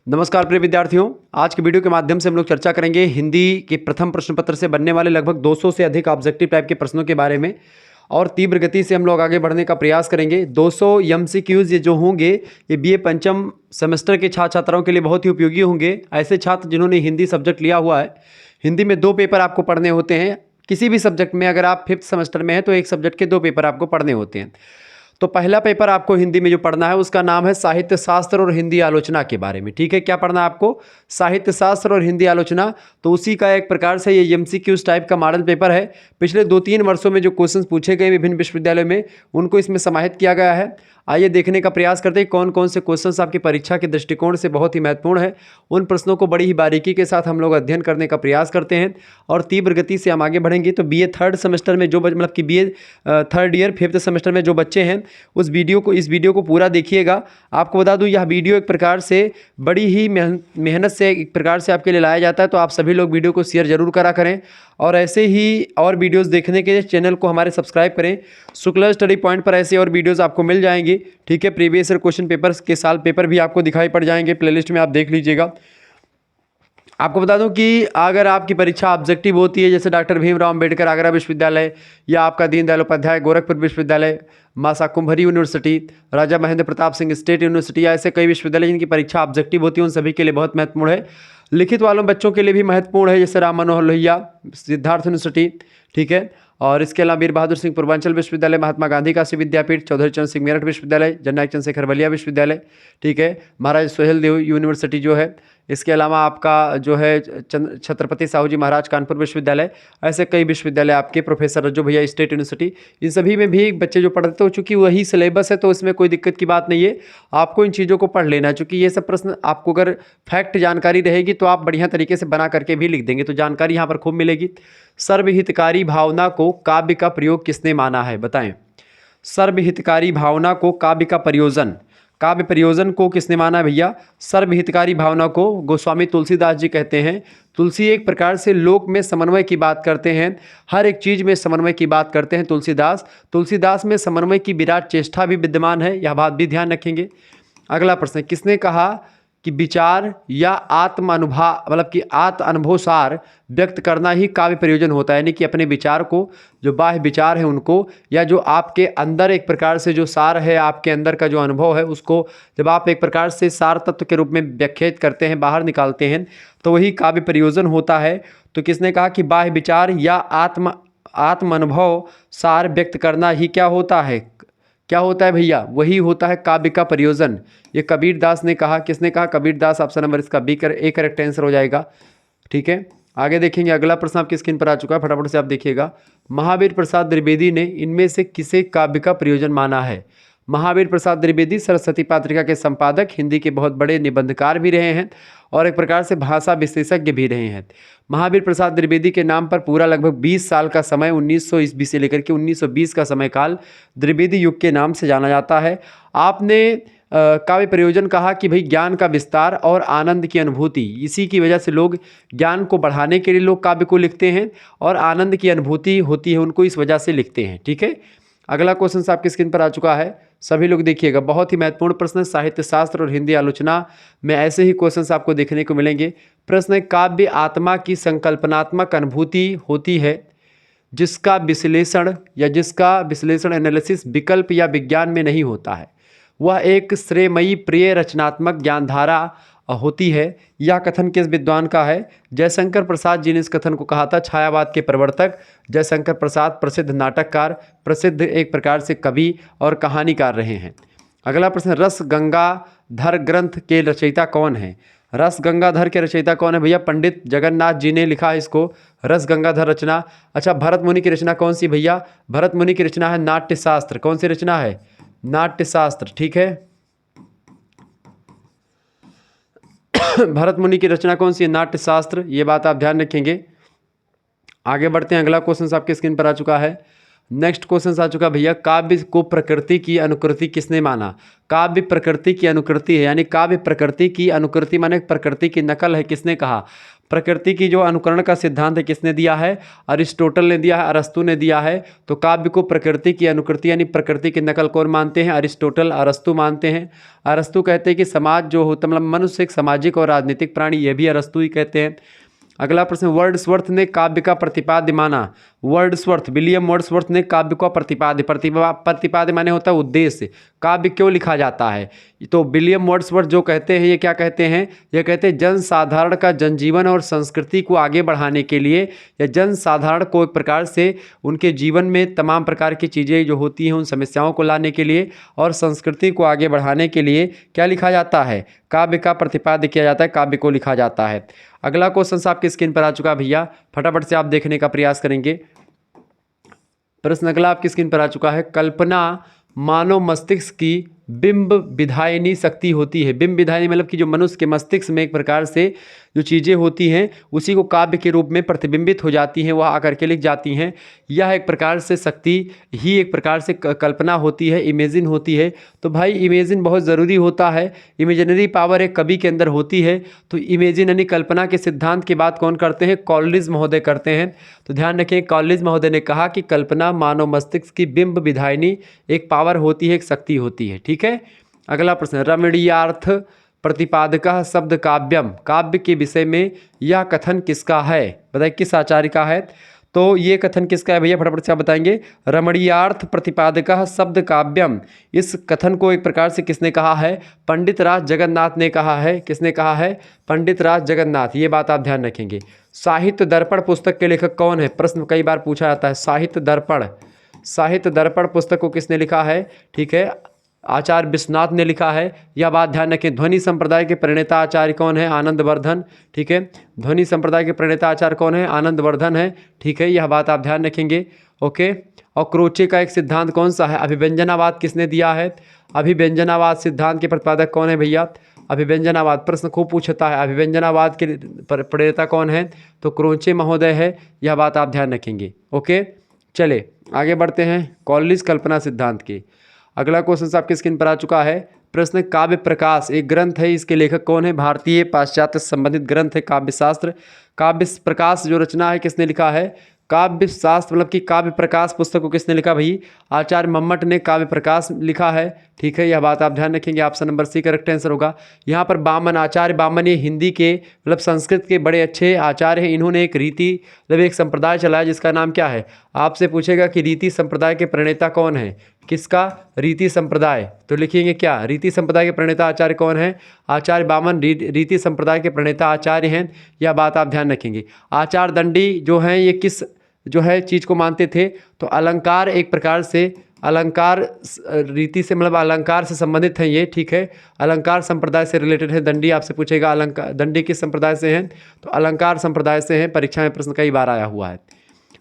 नमस्कार प्रिय विद्यार्थियों, आज के वीडियो के माध्यम से हम लोग चर्चा करेंगे हिंदी के प्रथम प्रश्न पत्र से बनने वाले लगभग 200 से अधिक ऑब्जेक्टिव टाइप के प्रश्नों के बारे में और तीव्र गति से हम लोग आगे बढ़ने का प्रयास करेंगे। 200 एमसीक्यूज ये जो होंगे ये बीए पंचम सेमेस्टर के छात्र छात्राओं के लिए बहुत ही उपयोगी होंगे। ऐसे छात्र जिन्होंने हिंदी सब्जेक्ट लिया हुआ है, हिंदी में 2 पेपर आपको पढ़ने होते हैं। किसी भी सब्जेक्ट में अगर आप 5th सेमेस्टर में हैं तो एक सब्जेक्ट के 2 पेपर आपको पढ़ने होते हैं। तो पहला पेपर आपको हिंदी में जो पढ़ना है उसका नाम है साहित्य शास्त्र और हिंदी आलोचना के बारे में। ठीक है, क्या पढ़ना है आपको? साहित्य शास्त्र और हिंदी आलोचना। तो उसी का एक प्रकार से ये एमसीक्यूज टाइप का मॉडल पेपर है। पिछले 2-3 वर्षों में जो क्वेश्चंस पूछे गए विभिन्न विश्वविद्यालयों में उनको इसमें समाहित किया गया है। आइए देखने का प्रयास करते हैं कौन कौन से क्वेश्चंस आपकी परीक्षा के दृष्टिकोण से बहुत ही महत्वपूर्ण है। उन प्रश्नों को बड़ी ही बारीकी के साथ हम लोग अध्ययन करने का प्रयास करते हैं और तीव्र गति से हम आगे बढ़ेंगे। तो बीए 3rd सेमेस्टर में जो मतलब कि BA 3rd year 5th semester में जो बच्चे हैं इस वीडियो को पूरा देखिएगा। आपको बता दूं यह वीडियो एक प्रकार से बड़ी ही मेहनत से एक प्रकार से आपके लिए लाया जाता है, तो आप सभी लोग वीडियो को शेयर जरूर करा करें और ऐसे ही और वीडियोस देखने के लिए चैनल को हमारे सब्सक्राइब करें। शुक्ला स्टडी पॉइंट पर ऐसे और वीडियोस आपको मिल जाएंगे। ठीक है, प्रीवियस ईयर क्वेश्चन पेपर्स के साल पेपर भी आपको दिखाई पड़ जाएंगे, प्लेलिस्ट में आप देख लीजिएगा। आपको बता दूं कि अगर आपकी परीक्षा ऑब्जेक्टिव होती है, जैसे डॉक्टर भीमराव अंबेडकर आगरा विश्वविद्यालय या आपका दीनदयाल उपाध्याय गोरखपुर विश्वविद्यालय, मासा कुंभरी यूनिवर्सिटी, राजा महेंद्र प्रताप सिंह स्टेट यूनिवर्सिटी, ऐसे कई विश्वविद्यालय जिनकी परीक्षा ऑब्जेक्टिव होती है उन सभी के लिए बहुत महत्वपूर्ण है। लिखित वालों बच्चों के लिए भी महत्वपूर्ण है, जैसे राम मनोहर लोहिया सिद्धार्थ यूनिवर्सिटी। ठीक है, और इसके अलावा वीर बहादुर सिंह पूर्वांचल विश्वविद्यालय, महात्मा गांधी काशी विद्यापीठ, चौधरी चरण सिंह मेरठ विश्वविद्यालय, जननायक चंद्रशेखर बलिया विश्वविद्यालय। ठीक है, महाराज सोहेल देव यूनिवर्सिटी जो है। इसके अलावा आपका जो है छत्रपति साहू जी महाराज कानपुर विश्वविद्यालय, ऐसे कई विश्वविद्यालय आपके, प्रोफेसर रज्जू भैया स्टेट यूनिवर्सिटी, इन सभी में भी बच्चे जो पढ़ते हो चूँकि वही सिलेबस है तो इसमें कोई दिक्कत की बात नहीं है। आपको इन चीज़ों को पढ़ लेना है, चूँकि ये सब प्रश्न आपको अगर फैक्ट जानकारी रहेगी तो आप बढ़िया तरीके से बना करके भी लिख देंगे, तो जानकारी यहाँ पर खूब मिलेगी। सर्वहितकारी भावना को काव्य का प्रयोग किसने माना है, बताएं। सर्वहितकारी भावना को काव्य का प्रयोजन, काव्य प्रयोजन को किसने माना है भैया? सर्वहितकारी भावना को गोस्वामी तुलसीदास जी कहते हैं। तुलसी एक प्रकार से लोक में समन्वय की बात करते हैं, हर एक चीज़ में समन्वय की बात करते हैं तुलसीदास में समन्वय की विराट चेष्टा भी विद्यमान है, यह बात भी ध्यान रखेंगे। अगला प्रश्न, किसने कहा कि विचार या आत्म अनुभव मतलब कि आत्म अनुभवसार व्यक्त करना ही काव्य प्रयोजन होता है, यानी कि अपने विचार को, जो बाह्य विचार है उनको, या जो आपके अंदर एक प्रकार से जो सार है, आपके अंदर का जो अनुभव है उसको जब आप एक प्रकार से सार तत्व के रूप में व्याख्यात करते हैं, बाहर निकालते हैं, तो वही काव्य प्रयोजन होता है। तो किसने कहा कि बाह्य विचार या आत्म अनुभव सार व्यक्त करना ही क्या होता है? क्या होता है भैया? वही होता है काव्य का प्रयोजन। ये कबीर दास ने कहा। किसने कहा? कबीर दास। ऑप्शन नंबर इसका बी ए करेक्ट आंसर हो जाएगा। ठीक है, आगे देखेंगे। अगला प्रश्न आपकी स्क्रीन पर आ चुका है, फटाफट से आप देखिएगा। महावीर प्रसाद द्विवेदी ने इनमें से किसे काव्य का प्रयोजन माना है? महावीर प्रसाद द्विवेदी सरस्वती पत्रिका के संपादक, हिंदी के बहुत बड़े निबंधकार भी रहे हैं और एक प्रकार से भाषा विशेषज्ञ भी रहे हैं। महावीर प्रसाद द्विवेदी के नाम पर पूरा लगभग 20 साल का समय 1900 ईस्वी से लेकर के 1920 का समय काल द्विवेदी युग के नाम से जाना जाता है। आपने काव्य प्रयोजन कहा कि भाई ज्ञान का विस्तार और आनंद की अनुभूति, इसी की वजह से लोग ज्ञान को बढ़ाने के लिए लोग काव्य को लिखते हैं और आनंद की अनुभूति होती है उनको, इस वजह से लिखते हैं। ठीक है, अगला क्वेश्चन आपकी स्क्रीन पर आ चुका है, सभी लोग देखिएगा। बहुत ही महत्वपूर्ण प्रश्न है, साहित्य शास्त्र और हिंदी आलोचना में ऐसे ही क्वेश्चंस आपको देखने को मिलेंगे। प्रश्न है, काव्य आत्मा की संकल्पनात्मक अनुभूति होती है जिसका विश्लेषण एनालिसिस विकल्प या विज्ञान में नहीं होता है। वह एक श्रेयमयी प्रिय रचनात्मक ज्ञानधारा होती है। यह कथन किस विद्वान का है? जयशंकर प्रसाद जी ने इस कथन को कहा था। छायावाद के प्रवर्तक जयशंकर प्रसाद प्रसिद्ध नाटककार, प्रसिद्ध एक प्रकार से कवि और कहानीकार रहे हैं। अगला प्रश्न, रस गंगाधर ग्रंथ के रचयिता कौन है? रस गंगाधर के रचयिता कौन है भैया? पंडित जगन्नाथ जी ने लिखा है इसको, रस गंगाधर रचना। अच्छा, भरत मुनि की रचना कौन सी भैया? भरत मुनि की रचना है नाट्यशास्त्र। कौन सी रचना है? नाट्यशास्त्र। ठीक है, भरत मुनि की रचना कौन सी है? नाट्यशास्त्र। ये बात आप ध्यान रखेंगे। आगे बढ़ते हैं, अगला क्वेश्चन आपके स्क्रीन पर आ चुका है। नेक्स्ट क्वेश्चन आ चुका भैया, काव्य को प्रकृति की अनुकृति किसने माना? काव्य प्रकृति की अनुकृति है, यानी काव्य प्रकृति की अनुकृति माने प्रकृति की नकल है, किसने कहा? प्रकृति की जो अनुकरण का सिद्धांत है किसने दिया है? अरिस्टोटल ने दिया है, अरस्तु ने दिया है। तो काव्य को प्रकृति की अनुकृति यानी प्रकृति की नकल कौन मानते हैं? अरिस्टोटल, अरस्तु मानते हैं। अरस्तु कहते हैं कि समाज जो होता मतलब मनुष्य एक सामाजिक और राजनीतिक प्राणी, ये भी अरस्तु ही कहते हैं। अगला प्रश्न, वर्ड्सवर्थ ने काव्य का प्रतिपाद्य माना। वर्ड्सवर्थ, विलियम वर्ड्सवर्थ ने काव्य का प्रतिपाद्य माने होता है उद्देश्य। काव्य क्यों लिखा जाता है? तो विलियम वर्ड्सवर्थ जो कहते हैं, ये क्या कहते हैं? ये कहते हैं जनसाधारण का जनजीवन और संस्कृति को आगे बढ़ाने के लिए, या जनसाधारण को एक प्रकार से उनके जीवन में तमाम प्रकार की चीज़ें जो होती हैं उन समस्याओं को लाने के लिए और संस्कृति को आगे बढ़ाने के लिए क्या लिखा जाता है? काव्य का प्रतिपाद्य किया जाता है, काव्य को लिखा जाता है। अगला क्वेश्चन आपकी स्क्रीन पर आ चुका भैया, फटाफट से आप देखने का प्रयास करेंगे। प्रश्न अगला आपकी स्क्रीन पर आ चुका है, कल्पना मानव मस्तिष्क की बिंब विधायनी शक्ति होती है। बिंब विधायनी मतलब कि जो मनुष्य के मस्तिष्क में एक प्रकार से जो चीज़ें होती हैं उसी को काव्य के रूप में प्रतिबिंबित हो जाती हैं, वह आकर के लिख जाती हैं। यह एक प्रकार से शक्ति ही एक प्रकार से कल्पना होती है, इमेजिन होती है। तो भाई इमेजिन बहुत ज़रूरी होता है, इमेजिनरी पावर एक कवि के अंदर होती है। तो इमेजिन यानी कल्पना के सिद्धांत की बात कौन करते हैं? कॉलरिज महोदय करते हैं। तो ध्यान रखें, कॉलरिज महोदय ने कहा कि कल्पना मानव मस्तिष्क की बिंब विधायनी एक पावर होती है, एक शक्ति होती है। ठीक है। अगला प्रश्न, रमणीयार्थ प्रतिपादकः शब्द काव्यम, काव्य के विषय में यह कथन किसका है? बताइए किस आचार्य का है? तो ये कथन किसका है भैया? फटाफट से आप बताएंगे। रमणीयार्थ प्रतिपादकः शब्द काव्यम, इस कथन को एक प्रकार से किसने कहा है? पंडित राज जगन्नाथ ने कहा है। किसने कहा है? पंडित राज जगन्नाथ। ये बात आप ध्यान रखेंगे। साहित्य दर्पण पुस्तक के लेखक कौन है? प्रश्न कई बार पूछा जाता है। साहित्य दर्पण पुस्तक को किसने लिखा है? ठीक है, आचार्य विश्वनाथ ने लिखा है। यह बात ध्यान रखें। ध्वनि संप्रदाय के प्रणेता आचार्य कौन है? आनंदवर्धन। ठीक है, ध्वनि संप्रदाय के प्रणेता आचार्य कौन है? आनंदवर्धन है। ठीक है, यह बात आप ध्यान रखेंगे। ओके। और क्रोचे का एक सिद्धांत कौन सा है? अभिव्यंजनावाद किसने दिया है? अभिव्यंजनावाद सिद्धांत के प्रतिपादक कौन है भैया? अभिव्यंजनावाद। प्रश्न खूब पूछता है, अभिव्यंजनावाद के प्रणेता कौन है? तो क्रोचे महोदय है। यह बात आप ध्यान रखेंगे। ओके, चले आगे बढ़ते हैं कॉलरिज कल्पना सिद्धांत के। अगला क्वेश्चन आपके स्क्रीन पर आ चुका है। प्रश्न, काव्य प्रकाश एक ग्रंथ है, इसके लेखक कौन है? भारतीय पाश्चात्य संबंधित ग्रंथ है काव्य शास्त्र। काव्य प्रकाश जो रचना है किसने लिखा है? काव्य शास्त्र मतलब कि काव्य प्रकाश पुस्तक को किसने लिखा भाई? आचार्य मम्मट ने काव्य प्रकाश लिखा है। ठीक है, यह बात आप ध्यान रखेंगे। Option number C correct answer होगा। यहाँ पर बामन, आचार्य बामन ये हिंदी के मतलब संस्कृत के बड़े अच्छे आचार्य हैं। इन्होंने एक रीति मतलब एक संप्रदाय चलाया जिसका नाम क्या है? आपसे पूछेगा कि रीति संप्रदाय के प्रणेता कौन है? किसका? रीति संप्रदाय। तो लिखेंगे क्या? रीति संप्रदाय के प्रणेता आचार्य कौन है? आचार्य बामन रीति संप्रदाय के प्रणेता आचार्य हैं। यह बात आप ध्यान रखेंगे। आचार्य दंडी जो हैं ये किस जो है चीज़ को मानते थे? तो अलंकार एक प्रकार से अलंकार रीति से मतलब अलंकार से संबंधित हैं ये। ठीक है, अलंकार संप्रदाय से रिलेटेड है। दंडी आपसे पूछेगा अलंकार दंडी किस संप्रदाय से हैं? तो अलंकार संप्रदाय से हैं। परीक्षा में प्रश्न कई बार आया हुआ है।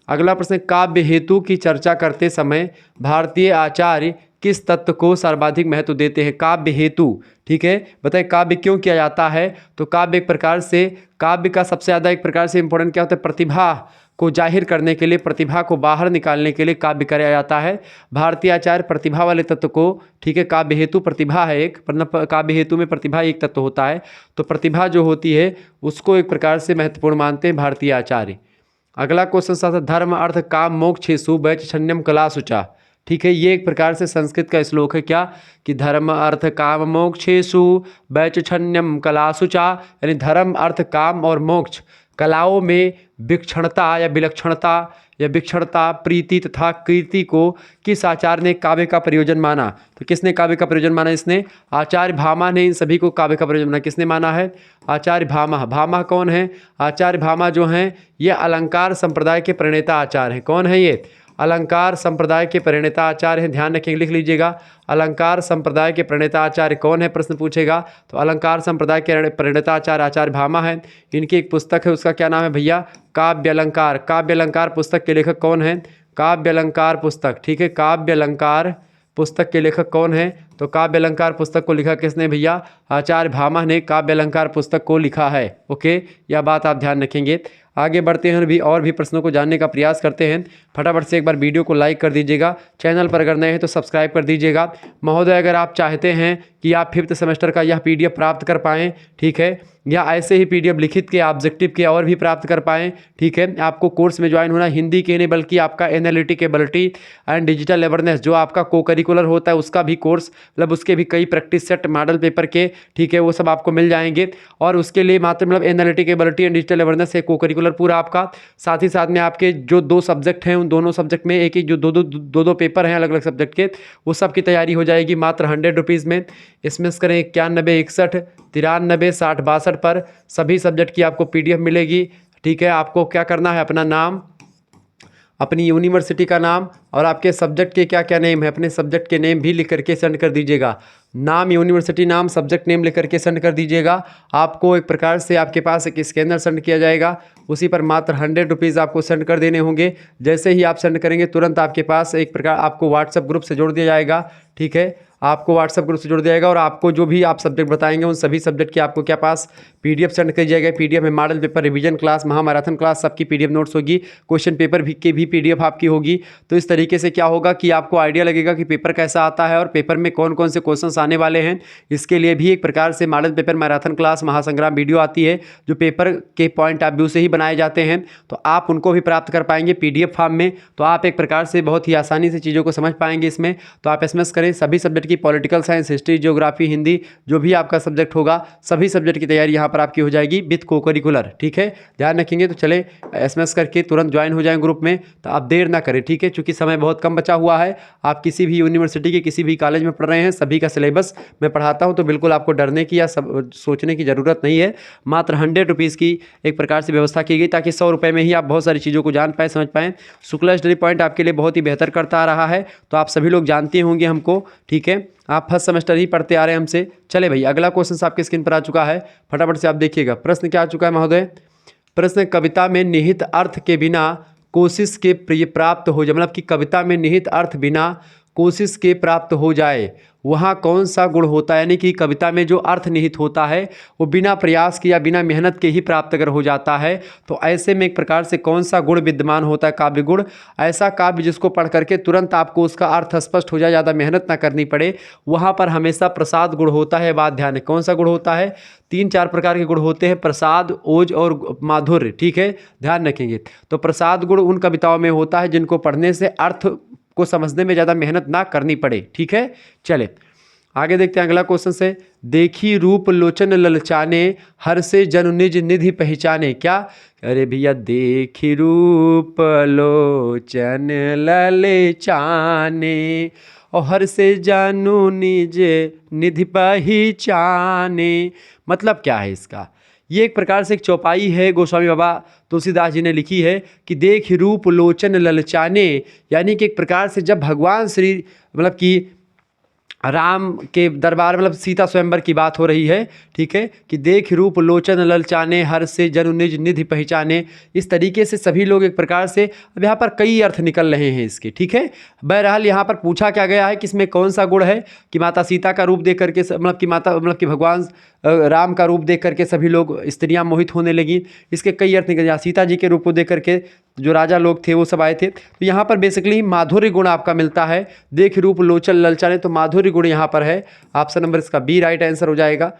अगला प्रश्न, काव्य हेतु की चर्चा करते समय भारतीय आचार्य किस तत्व को सर्वाधिक महत्व देते हैं? काव्य हेतु। ठीक है, बताइए काव्य क्यों किया जाता है? तो काव्य एक प्रकार से काव्य का सबसे ज़्यादा एक प्रकार से इंपॉर्टेंट क्या होता है? प्रतिभा को जाहिर करने के लिए, प्रतिभा को बाहर निकालने के लिए काव्य कराया जाता है। भारतीय आचार्य प्रतिभा वाले तत्व को, ठीक है, काव्य हेतु प्रतिभा है एक, मतलब काव्य हेतु में प्रतिभा एक तत्व होता है, तो प्रतिभा जो होती है उसको एक प्रकार से महत्वपूर्ण मानते हैं भारतीय आचार्य। अगला क्वेश्चन था, धर्म अर्थ काम मोक्षेषु वैचछन्यम कलासुचा। ठीक है, ये एक प्रकार से संस्कृत का श्लोक है क्या? कि धर्म अर्थ काम मोक्षेषु वैचछन्यम कलासुचा, यानी धर्म अर्थ काम और मोक्ष कलाओं में विक्षणता या विलक्षणता प्रीति तथा कीर्ति को किस आचार्य ने काव्य का प्रयोजन माना? तो किसने काव्य का प्रयोजन माना? इसने आचार्य भामा ने इन सभी को काव्य का प्रयोजन माना। किसने माना है? आचार्य भामा। भामा कौन है? आचार्य भामा जो हैं ये अलंकार संप्रदाय के प्रणेता आचार्य हैं। कौन है ये? अलंकार संप्रदाय के प्रणेता आचार्य हैं। ध्यान रखेंगे, लिख लीजिएगा। अलंकार संप्रदाय के प्रणेता आचार्य कौन है? प्रश्न पूछेगा। तो अलंकार संप्रदाय के प्रणेता आचार्य आचार्य भामा हैं। इनकी एक पुस्तक है, उसका क्या नाम है भैया? काव्य अलंकार। काव्य अलंकार पुस्तक के लेखक कौन है? काव्य अलंकार पुस्तक। ठीक है, काव्य अलंकार पुस्तक के लेखक कौन है? तो काव्य अलंकार पुस्तक को लिखा किसने भैया? आचार्य भामा ने काव्य अलंकार पुस्तक को लिखा है। ओके, यह बात आप ध्यान रखेंगे। आगे बढ़ते हैं और भी प्रश्नों को जानने का प्रयास करते हैं। फटाफट से एक बार वीडियो को लाइक कर दीजिएगा, चैनल पर अगर नए हैं तो सब्सक्राइब कर दीजिएगा। महोदय, अगर आप चाहते हैं कि आप 5th सेमेस्टर का यह PDF प्राप्त कर पाएँ, ठीक है, या ऐसे ही PDF लिखित के ऑब्जेक्टिव के और भी प्राप्त कर पाएँ, ठीक है, आपको कोर्स में ज्वाइन होना, हिंदी के नहीं बल्कि आपका एनालिटिकेबिलिटी एंड डिजिटल अवेयरनेस जो आपका को करिकुलर होता है उसका भी कोर्स, मतलब उसके भी कई प्रैक्टिस सेट मॉडल पेपर के, ठीक है, वो सब आपको मिल जाएंगे। और उसके लिए मात्र मतलब एनालिटिकेबिलिटी एंड डिजिटल अवेयरनेस है को करिकुलर पूरा आपका, साथ ही साथ में आपके जो 2 सब्जेक्ट हैं उन दोनों सब्जेक्ट में एक जो दो पेपर हैं अलग अलग सब्जेक्ट के, वो सब की तैयारी हो जाएगी मात्र 100 रुपीज़ में। इसमें करें 91 61 93 60 62 पर सभी सब्जेक्ट की आपको PDF मिलेगी, ठीक है। आपको क्या करना है, अपना नाम, अपनी यूनिवर्सिटी का नाम और आपके सब्जेक्ट के क्या क्या नेम है, अपने सब्जेक्ट के नेम भी लिख करके सेंड कर दीजिएगा। नाम, यूनिवर्सिटी नाम, सब्जेक्ट नेम लिख करके सेंड कर दीजिएगा। आपको एक प्रकार से आपके पास एक स्कैनर सेंड किया जाएगा, उसी पर मात्र 100 रुपीज़ आपको सेंड कर देने होंगे। जैसे ही आप सेंड करेंगे तुरंत आपके पास एक प्रकार आपको व्हाट्सएप ग्रुप से जोड़ दिया जाएगा, ठीक है, आपको व्हाट्सएप ग्रुप से जोड़ दिया जाएगा और आपको जो भी आप सब्जेक्ट बताएंगे उन सभी सब्जेक्ट की आपको क्या पास PDF सेंड कर जाएगा। PDF में मॉडल पेपर, रिवीजन क्लास, महामैराथन क्लास सबकी PDF नोट्स होगी, क्वेश्चन पेपर भी की भी PDF आपकी होगी। तो इस तरीके से क्या होगा कि आपको आइडिया लगेगा कि पेपर कैसा आता है और पेपर में कौन कौन से क्वेश्चंस आने वाले हैं। इसके लिए भी एक प्रकार से मॉडल पेपर, मैराथन क्लास, महासंग्राम वीडियो आती है जो पेपर के पॉइंट ऑफ व्यू से ही बनाए जाते हैं, तो आप उनको भी प्राप्त कर पाएंगे PDF फॉर्म में। तो आप एक प्रकार से बहुत ही आसानी से चीज़ों को समझ पाएंगे इसमें। तो आप SMS करें, सभी सब्जेक्ट की political science, history, geography, Hindi जो भी आपका सब्जेक्ट होगा सभी सब्जेक्ट की तैयारी यहाँ पर आपकी हो जाएगी विद को करिकुलर, ठीक है, ध्यान रखेंगे। तो चले SMS करके तुरंत ज्वाइन हो जाएं ग्रुप में, तो आप देर ना करें, ठीक है, क्योंकि समय बहुत कम बचा हुआ है। आप किसी भी यूनिवर्सिटी के किसी भी कॉलेज में पढ़ रहे हैं, सभी का सिलेबस मैं पढ़ाता हूँ, तो बिल्कुल आपको डरने की या सोचने की ज़रूरत नहीं है। मात्र 100 रुपीज़ की एक प्रकार से व्यवस्था की गई ताकि 100 रुपये में ही आप बहुत सारी चीज़ों को जान पाएँ, समझ पाएँ। शुक्ला स्टडी पॉइंट आपके लिए बहुत ही बेहतर करता आ रहा है, तो आप सभी लोग जानते होंगे हमको, ठीक है, आप फर्स्ट सेमेस्टर ही पढ़ते आ रहे हैं हमसे। चले भाई, अगला क्वेश्चन आपके स्क्रीन पर आ चुका है, फटाफट से आप देखिएगा। प्रश्न क्या आ चुका है महोदय? प्रश्न, कविता में निहित अर्थ के बिना कोशिश के प्रिय प्राप्त हो जाए, मतलब कि कविता में निहित अर्थ बिना कोशिश के प्राप्त हो जाए, वहाँ कौन सा गुण होता है? यानी कि कविता में जो अर्थ निहित होता है वो बिना प्रयास के या बिना मेहनत के ही प्राप्त अगर हो जाता है, तो ऐसे में एक प्रकार से कौन सा गुण विद्यमान होता है? काव्य गुण। ऐसा काव्य जिसको पढ़ करके तुरंत आपको उसका अर्थ स्पष्ट हो जाए, ज़्यादा मेहनत ना करनी पड़े, वहाँ पर हमेशा प्रसाद गुण होता है। बात ध्यान है, कौन सा गुण होता है? 3-4 प्रकार के गुण होते हैं, प्रसाद, ओज और माधुर्य, ठीक है, ध्यान रखेंगे। तो प्रसाद गुण उन कविताओं में होता है जिनको पढ़ने से अर्थ को समझने में ज़्यादा मेहनत ना करनी पड़े, ठीक है। चले आगे देखते हैं अगला क्वेश्चन से। देखी रूप लोचन ललचाने, हर से जनु निज निधि पहचाने। क्या? अरे भैया, देखी रूप लोचन ललचाने और हर से जनु निज निधि पहचाने, मतलब क्या है इसका? ये एक प्रकार से एक चौपाई है, गोस्वामी बाबा तुलसीदास जी ने लिखी है कि देख रूप लोचन ललचाने, यानी कि एक प्रकार से जब भगवान श्री मतलब कि राम के दरबार मतलब सीता स्वयंवर की बात हो रही है, ठीक है, कि देख रूप लोचन ललचाने, हर से जनु निज निधि पहचाने। इस तरीके से सभी लोग एक प्रकार से, अब यहाँ पर कई अर्थ निकल रहे हैं इसके, ठीक है। बहरहाल यहाँ पर पूछा क्या गया है कि इसमें कौन सा गुण है कि माता सीता का रूप देख करके मतलब कि भगवान राम का रूप देख करके सभी लोग स्त्रियां मोहित होने लगी। इसके कई अर्थ निकल, यहाँ सीता जी के रूप को देख करके जो राजा लोग थे वो सब आए थे। तो यहाँ पर बेसिकली माधुर्य गुण आपका मिलता है। देख रूप लोचन ललचाने, तो माधुर्य गुण यहाँ पर है। ऑप्शन नंबर इसका बी राइट आंसर हो जाएगा।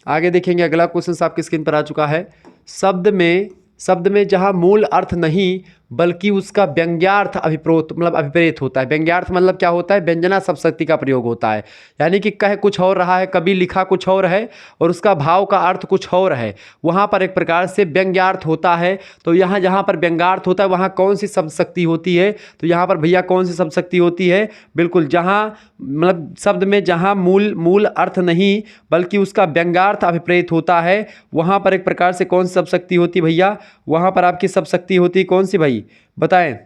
आगे देखेंगे अगला क्वेश्चन आपकी स्क्रीन पर आ चुका है। शब्द में जहाँ मूल अर्थ नहीं बल्कि उसका व्यंग्यार्थ अभिप्रेत होता है। व्यंग्यार्थ मतलब क्या होता है? व्यंजना शब्दशक्ति का प्रयोग होता है, यानी कि कह कुछ और रहा है, कभी लिखा कुछ और है और उसका भाव का अर्थ कुछ और है, वहाँ पर एक प्रकार से व्यंग्यार्थ होता है। तो यहाँ जहाँ पर व्यंग्यार्थ होता है वहाँ कौन सी शब्दशक्ति होती है? तो यहाँ पर भैया कौन सी शब्दशक्ति होती है? बिल्कुल, जहाँ मतलब शब्द में जहाँ मूल अर्थ नहीं बल्कि उसका व्यंग्यार्थ अभिप्रेत होता है, वहाँ पर एक प्रकार से कौन सी शब्दशक्ति होती है भैया? वहाँ पर आपकी शब्दशक्ति होती है कौन सी भाई, बताएं?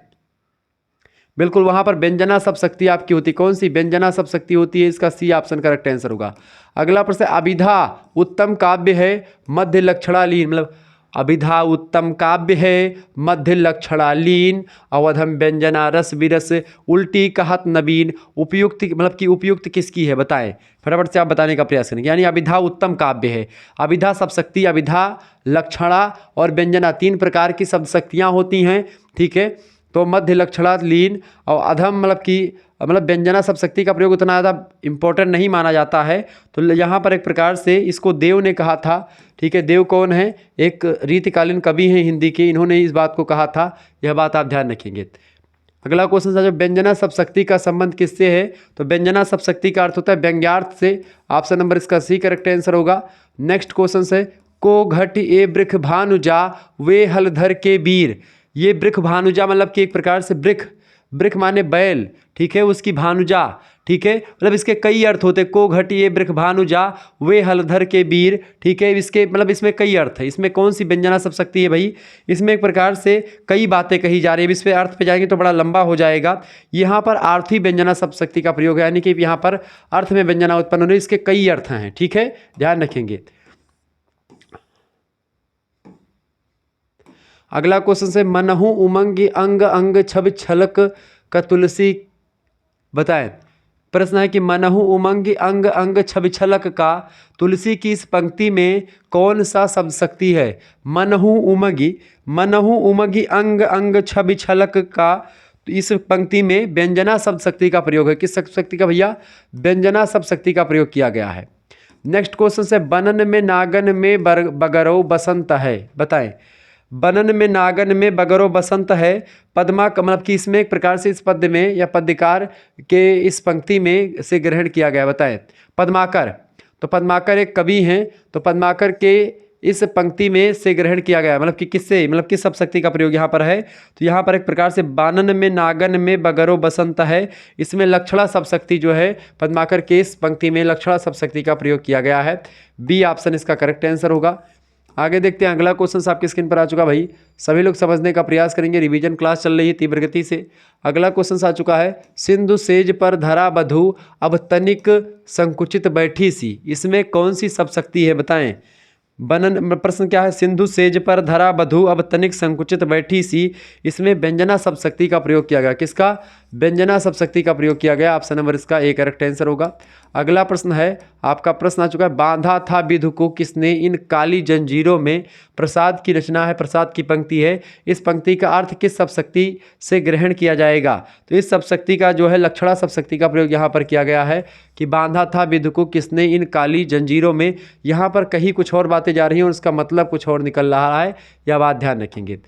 बिल्कुल, वहां पर व्यंजना शब्दशक्ति आपकी होती है। कौन सी व्यंजना शब्दशक्ति होती है? इसका सी ऑप्शन करेक्ट आंसर होगा। अगला प्रश्न, अभिधा उत्तम काव्य है, मध्य लक्षणालीन, मतलब अभिधा उत्तम काव्य है, मध्य लक्षणालीन, अवधम व्यंजना रस विरस, उल्टी कहत नवीन। उपयुक्त मतलब कि उपयुक्त किसकी है बताएं, फटाफट से आप बताने का प्रयास करेंगे। यानी अभिधा उत्तम काव्य है। अभिधा शब्द शक्ति, अभिधा, लक्षणा और व्यंजना 3 प्रकार की शब्द शक्तियाँ होती हैं, ठीक है। तो मध्य लक्षणालीन और अधम मतलब व्यंजना शब्द शक्ति का प्रयोग उतना ज़्यादा इंपॉर्टेंट नहीं माना जाता है। तो यहाँ पर एक प्रकार से इसको देव ने कहा था, ठीक है। देव कौन है? एक रीतिकालीन कवि हैं हिंदी के, इन्होंने इस बात को कहा था। यह बात आप ध्यान रखेंगे। अगला क्वेश्चन था जो व्यंजना शब्द शक्ति का संबंध किससे है? तो व्यंजना शब्द शक्ति का अर्थ होता है व्यंग्यार्थ से। ऑप्शन नंबर इसका सी करेक्ट आंसर होगा। नेक्स्ट क्वेश्चन है को घट ए वृख भानुजा वे हलधर के वीर। ये वृख भानुजा मतलब कि एक प्रकार से वृख माने बैल, ठीक है, उसकी भानुजा, ठीक है। मतलब इसके कई अर्थ होते हैं। को घट ये वृख भानुजा वे हलधर के वीर, ठीक है। इसके मतलब इसमें कई अर्थ है। इसमें कौन सी व्यंजना शब्द शक्ति है भाई? इसमें एक प्रकार से कई बातें कही जा रही है। इस पर अर्थ पे जाएंगे तो बड़ा लंबा हो जाएगा। यहाँ पर आर्थी व्यंजना शब्द शक्ति का प्रयोग है, यानी कि यहाँ पर अर्थ में व्यंजना उत्पन्न हो रही है। इसके कई अर्थ हैं, ठीक है, ध्यान रखेंगे। अगला क्वेश्चन से मनहु उमंग अंग अंग छब छलक का तुलसी बताएं। प्रश्न है कि मनहु उमंग अंग अंग छब छलक का तुलसी की इस पंक्ति में कौन सा शब्द शक्ति है? मनहु उमगी अंग अंग छब छलक का इस पंक्ति में व्यंजना शब्द शक्ति का प्रयोग है। किस शब्द शक्ति का भैया? व्यंजना शब्द शक्ति का प्रयोग किया गया है। नेक्स्ट क्वेश्चन से बनन में नागन में बगरो बसंत है, बताएं। बनन में नागन में बगरो बसंत है। पद्मा का मतलब कि इसमें एक प्रकार से इस पद्य में या पद्यकार के इस पंक्ति में से ग्रहण किया गया, बताएं। पद्माकर, तो पद्माकर एक कवि हैं, तो पद्माकर के इस पंक्ति में से ग्रहण किया गया, मतलब कि किससे, मतलब किस शब्द शक्ति का प्रयोग यहाँ पर है? तो यहाँ पर एक प्रकार से बानन में नागन में बगरो बसंत है, इसमें लक्षणा शब्द शक्ति जो है पद्माकर के इस पंक्ति में लक्षणा शब्द शक्ति का प्रयोग किया गया है। बी ऑप्शन इसका करेक्ट आंसर होगा। आगे देखते हैं। अगला क्वेश्चन आपकी स्क्रीन पर आ चुका भाई, सभी लोग समझने का प्रयास करेंगे। रिवीजन क्लास चल रही है तीव्र गति से। अगला क्वेश्चन आ चुका है सिंधु सेज पर धरा बधू अब तनिक संकुचित बैठी सी। इसमें कौन सी शब्द शक्ति है बताएं। बनन प्रश्न क्या है? सिंधु सेज पर धरा बधू अब तनिक संकुचित बैठी सी। इसमें व्यंजना शब्द शक्ति का प्रयोग किया गया। किसका? व्यंजना शब्द शक्ति का प्रयोग किया गया। ऑप्शन नंबर इसका ए करेक्ट आंसर होगा। अगला प्रश्न है आपका, प्रश्न आ चुका है बांधा था विधु को किसने इन काली जंजीरों में। प्रसाद की रचना है, प्रसाद की पंक्ति है। इस पंक्ति का अर्थ किस शब्द शक्ति से ग्रहण किया जाएगा? तो इस शब्द शक्ति का जो है लक्षणा शब्द शक्ति का प्रयोग यहाँ पर किया गया है कि बांधा था विधु को किसने इन काली जंजीरों में। यहाँ पर कहीं कुछ और बातें जा रही हैं और उसका मतलब कुछ और निकल रहा है, यह बात ध्यान रखेंगे।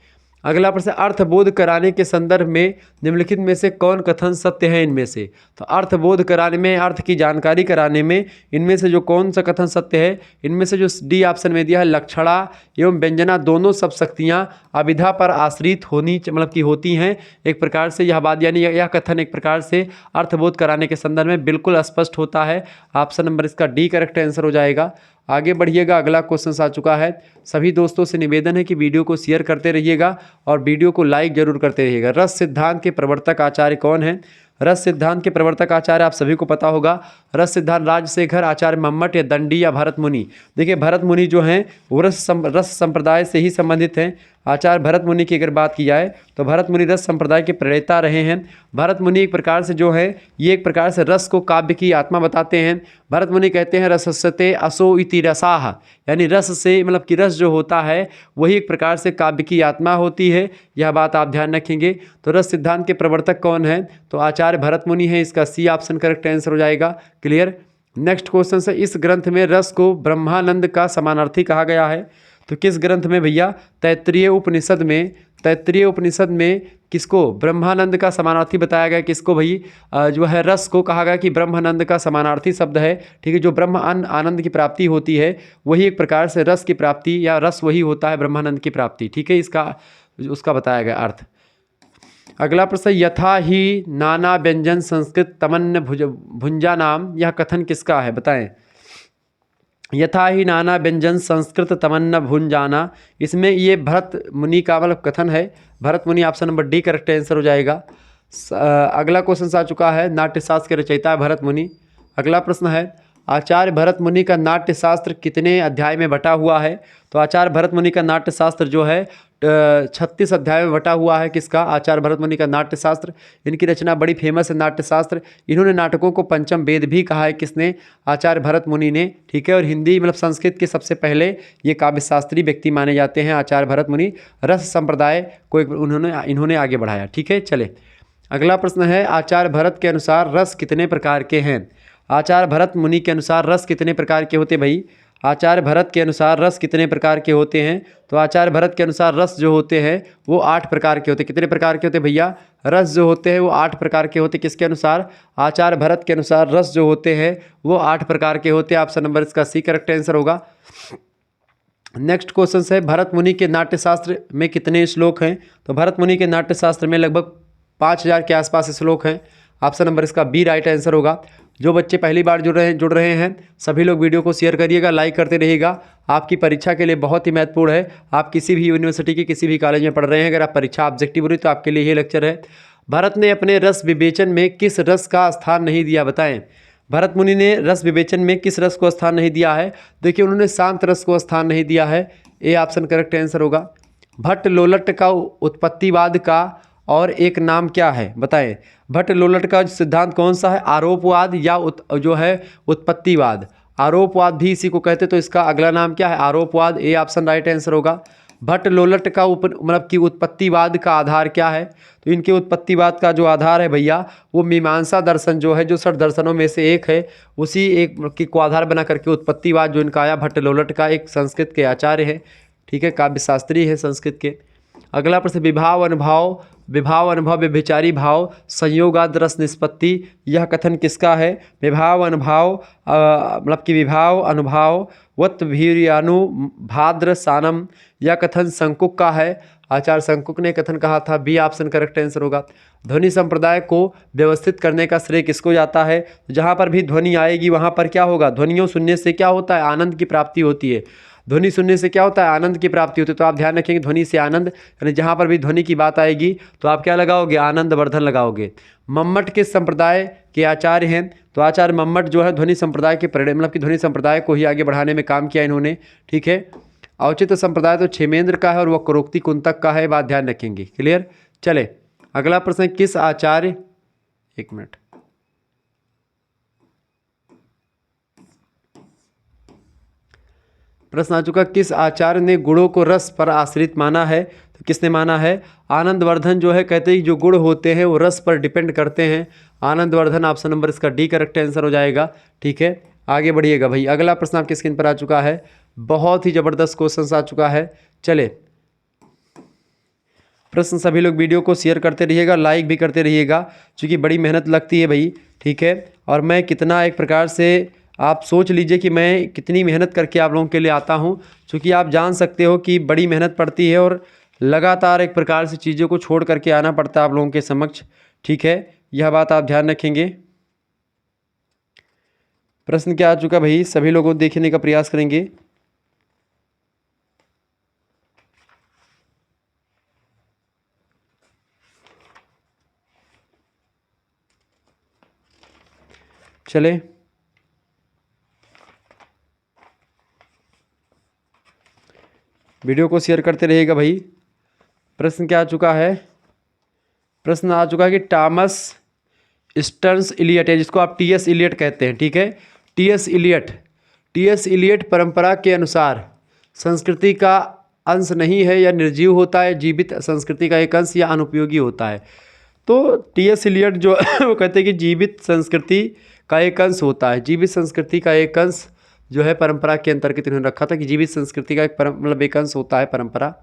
अगला प्रश्न, अर्थबोध कराने के संदर्भ में निम्नलिखित में से कौन कथन सत्य है इनमें से? तो अर्थबोध कराने में, अर्थ की जानकारी कराने में इनमें से जो कौन सा कथन सत्य है? इनमें से जो डी ऑप्शन में दिया है लक्षणा एवं व्यंजना दोनों शब्द शक्तियाँ अभिधा पर आश्रित होनी मतलब की होती हैं। एक प्रकार से यह बात यानी यह कथन एक प्रकार से अर्थबोध कराने के संदर्भ में बिल्कुल स्पष्ट होता है। ऑप्शन नंबर इसका डी करेक्ट आंसर हो जाएगा। आगे बढ़िएगा। अगला क्वेश्चन आ चुका है। सभी दोस्तों से निवेदन है कि वीडियो को शेयर करते रहिएगा और वीडियो को लाइक जरूर करते रहिएगा। रस सिद्धांत के प्रवर्तक आचार्य कौन है? रस सिद्धांत के प्रवर्तक आचार्य आप सभी को पता होगा। रस सिद्धांत राजशेखर, आचार्य मम्मट या दंडी या भरत मुनि। देखिए भरत मुनि जो हैं वो रस संप्रदाय से ही संबंधित हैं। आचार्य भरत मुनि की अगर बात की जाए तो भरत मुनि रस संप्रदाय के प्रणेता रहे हैं। भरत मुनि एक प्रकार से जो है ये एक प्रकार से रस को काव्य की आत्मा बताते हैं। भरत मुनि कहते हैं रसस्यते असो इति रसाः, यानी रस से मतलब कि रस जो होता है वही एक प्रकार से काव्य की आत्मा होती है। यह बात आप ध्यान रखेंगे। तो रस सिद्धांत के प्रवर्तक कौन है? तो आचार्य भरत मुनि है। इसका सी ऑप्शन करेक्ट आंसर हो जाएगा। क्लियर। नेक्स्ट क्वेश्चन से इस ग्रंथ में रस को ब्रह्मानंद का समानार्थी कहा गया है। तो किस ग्रंथ में भैया? तैत्तरीय उपनिषद में। तैत्तरीय उपनिषद में किसको ब्रह्मानंद का समानार्थी बताया गया? किसको भाई? जो है रस को कहा गया कि ब्रह्मानंद का समानार्थी शब्द है। ठीक है, जो ब्रह्म आनंद की प्राप्ति होती है वही एक प्रकार से रस की प्राप्ति या रस वही होता है ब्रह्मानंद की प्राप्ति। ठीक है, इसका उसका बताया गया अर्थ। अगला प्रश्न, यथा ही नाना व्यंजन संस्कृत तमन्न भुंजा नाम, यह कथन किसका है बताएं। यथा ही नाना व्यंजन संस्कृत तमन्न भुंजाना, इसमें ये भरत मुनि का मतलब कथन है। भरत मुनि option number D correct answer हो जाएगा। अगला क्वेश्चन आ चुका है। नाट्यशास्त्र के रचयिता है भरत मुनि। अगला प्रश्न है आचार्य भरत मुनि का नाट्य शास्त्र कितने अध्याय में बटा हुआ है? तो आचार्य भरत मुनि का नाट्य शास्त्र जो है 36 अध्याय में बटा हुआ है। किसका? आचार्य भरत मुनि का नाट्य शास्त्र। इनकी रचना बड़ी फेमस है नाट्य शास्त्र। इन्होंने नाटकों को पंचम वेद भी कहा है। किसने? आचार्य भरत मुनि ने। ठीक है। और हिंदी मतलब संस्कृत के सबसे पहले ये काव्य शास्त्री व्यक्ति माने जाते हैं आचार्य भरत मुनि। रस संप्रदाय को इन्होंने आगे बढ़ाया। ठीक है। चले अगला प्रश्न है, आचार्य भरत के अनुसार रस कितने प्रकार के हैं? आचार्य भरत मुनि के अनुसार रस कितने प्रकार के होते भाई? आचार्य भरत के अनुसार रस कितने प्रकार के होते हैं? तो आचार्य भरत के अनुसार रस जो होते हैं वो 8 प्रकार के होते हैं। कितने प्रकार के होते हैं भैया? रस जो होते हैं वो 8 प्रकार के होते हैं। किसके अनुसार? आचार्य भरत के अनुसार रस जो होते हैं वो 8 प्रकार के होते हैं। ऑप्शन नंबर इसका सी करेक्ट आंसर होगा। नेक्स्ट क्वेश्चन है, भरत मुनि के नाट्य शास्त्र में कितने श्लोक हैं? तो भरत मुनि के नाट्य शास्त्र में लगभग 5000 के आसपास श्लोक हैं। ऑप्शन नंबर इसका बी राइट आंसर होगा। जो बच्चे पहली बार जुड़ रहे हैं सभी लोग वीडियो को शेयर करिएगा, लाइक करते रहिएगा। आपकी परीक्षा के लिए बहुत ही महत्वपूर्ण है। आप किसी भी यूनिवर्सिटी के किसी भी कॉलेज में पढ़ रहे हैं, अगर आप परीक्षा ऑब्जेक्टिव हो रही तो आपके लिए ये लेक्चर है। भरत ने अपने रस विवेचन में किस रस का स्थान नहीं दिया? बताएं। भरत मुनि ने रस विवेचन में किस रस को स्थान नहीं दिया है? देखिए उन्होंने शांत रस को स्थान नहीं दिया है। ए ऑप्शन करेक्ट आंसर होगा। भट्ट लोलट का उत्पत्तिवाद का और एक नाम क्या है? बताएं। भट्ट लोलट का सिद्धांत कौन सा है? आरोपवाद या जो है उत्पत्तिवाद। आरोपवाद भी इसी को कहते, तो इसका अगला नाम क्या है? आरोपवाद। ए ऑप्शन राइट आंसर होगा। भट्ट लोलट का मतलब कि उत्पत्तिवाद का आधार क्या है? तो इनके उत्पत्तिवाद का जो आधार है भैया वो मीमांसा दर्शन जो है, जो 6 दर्शनों में से एक है, उसी एक को आधार बना करके उत्पत्तिवाद जो इनका आया। भट्ट लोलट का एक संस्कृत के आचार्य है। ठीक है। काव्य शास्त्री है संस्कृत के। अगला प्रश्न, विभाव अनुभव व्यभिचारी भाव संयोगाद रस निष्पत्ति, यह कथन किसका है? विभाव अनुभव मतलब कि विभाव अनुभव वत भाद्र सानम, यह कथन शंकुक का है। आचार्य शंकुक ने कथन कहा था। बी ऑप्शन करेक्ट आंसर होगा। ध्वनि संप्रदाय को व्यवस्थित करने का श्रेय किसको जाता है? जहाँ पर भी ध्वनि आएगी वहाँ पर क्या होगा? ध्वनियों सुनने से क्या होता है? आनंद की प्राप्ति होती है। ध्वनि सुनने से क्या होता है? आनंद की प्राप्ति होती है। तो आप ध्यान रखेंगे ध्वनि से आनंद, यानी जहाँ पर भी ध्वनि की बात आएगी तो आप क्या लगाओगे? आनंद वर्धन लगाओगे। मम्मट किस संप्रदाय के आचार्य हैं? तो आचार्य मम्मट जो है ध्वनि संप्रदाय के मतलब कि ध्वनि संप्रदाय को ही आगे बढ़ाने में काम किया इन्होंने। ठीक है। औचित्य संप्रदाय तो क्षेमेंद्र का है और वक्रोक्ति कुंतक का है, बात ध्यान रखेंगे। क्लियर। चले अगला प्रश्न, किस आचार्य, एक मिनट, प्रश्न आ चुका, किस आचार्य ने गुणों को रस पर आश्रित माना है? तो किसने माना है? आनंदवर्धन जो है कहते हैं जो गुण होते हैं वो रस पर डिपेंड करते हैं। आनंदवर्धन। ऑप्शन नंबर इसका डी करेक्ट आंसर हो जाएगा। ठीक है। आगे बढ़िएगा भाई। अगला प्रश्न आपकी स्क्रीन पर आ चुका है। बहुत ही जबरदस्त क्वेश्चन आ चुका है। चले प्रश्न सभी लोग वीडियो को शेयर करते रहिएगा, लाइक भी करते रहिएगा, क्योंकि बड़ी मेहनत लगती है भाई। ठीक है। और मैं कितना एक प्रकार से आप सोच लीजिए कि मैं कितनी मेहनत करके आप लोगों के लिए आता हूं, क्योंकि आप जान सकते हो कि बड़ी मेहनत पड़ती है और लगातार एक प्रकार से चीज़ों को छोड़ करके आना पड़ता है आप लोगों के समक्ष। ठीक है। यह बात आप ध्यान रखेंगे। प्रश्न क्या आ चुका भाई, सभी लोगों को देखने का प्रयास करेंगे। चले वीडियो को शेयर करते रहिएगा भाई। प्रश्न क्या आ चुका है? प्रश्न आ चुका है कि टॉमस स्टर्न्स इलियट है, जिसको आप टी एस इलियट कहते हैं। ठीक है। टी एस इलियट परंपरा के अनुसार संस्कृति का अंश नहीं है या निर्जीव होता है, जीवित संस्कृति का एक अंश या अनुपयोगी होता है? तो टी एस इलियट जो वो कहते हैं कि जीवित संस्कृति का एक अंश होता है। जीवित संस्कृति का एक अंश जो है परंपरा के अंतर्गत इन्होंने रखा था कि जीवित संस्कृति का मतलब एक अंश होता है परंपरा।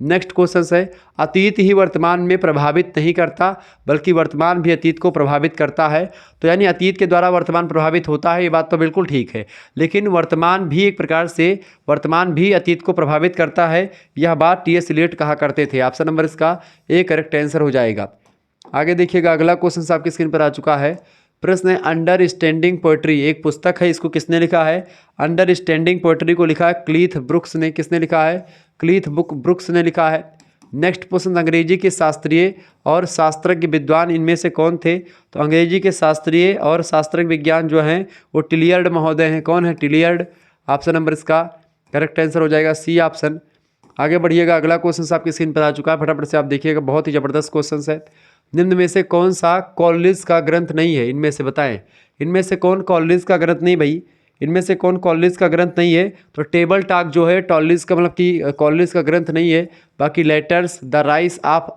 नेक्स्ट क्वेश्चन है, अतीत ही वर्तमान में प्रभावित नहीं करता बल्कि वर्तमान भी अतीत को प्रभावित करता है। तो यानी अतीत के द्वारा वर्तमान प्रभावित होता है, ये बात तो बिल्कुल ठीक है, लेकिन वर्तमान भी एक प्रकार से वर्तमान भी अतीत को प्रभावित करता है, यह बात टी एस इलियट कहा करते थे। ऑप्शन नंबर इसका ए करेक्ट आंसर हो जाएगा। आगे देखिएगा, अगला क्वेश्चन आपकी स्क्रीन पर आ चुका है। प्रश्न है, अंडरस्टैंडिंग पोएट्री एक पुस्तक है, इसको किसने लिखा है? अंडरस्टैंडिंग पोएट्री को लिखा है क्लीथ ब्रुक्स ने। किसने लिखा है? क्लीथ ब्रुक्स ने लिखा है। नेक्स्ट क्वेश्चन, अंग्रेजी के शास्त्रीय और शास्त्रज्ञ विद्वान इनमें से कौन थे? तो अंग्रेजी के शास्त्रीय और शास्त्रज्ञ विज्ञान जो हैं वो टिलियर्ड महोदय हैं। कौन है? टिलियर्ड। ऑप्शन नंबर इसका करेक्ट आंसर हो जाएगा सी ऑप्शन। आगे बढ़िएगा, अगला क्वेश्चन आपकी स्क्रीन पर आ चुका है, फटाफट से आप देखिएगा, बहुत ही जबरदस्त क्वेश्चन है। निम्न में से कौन सा कॉलेज का ग्रंथ नहीं है? इनमें से बताएं, इनमें से कौन कॉलेज का ग्रंथ नहीं भाई? इनमें से कौन कॉलेज का ग्रंथ नहीं है? तो टेबल टॉक जो है टॉलेज का मतलब कि कॉलेज का ग्रंथ नहीं है। बाकी लेटर्स, द राइस ऑफ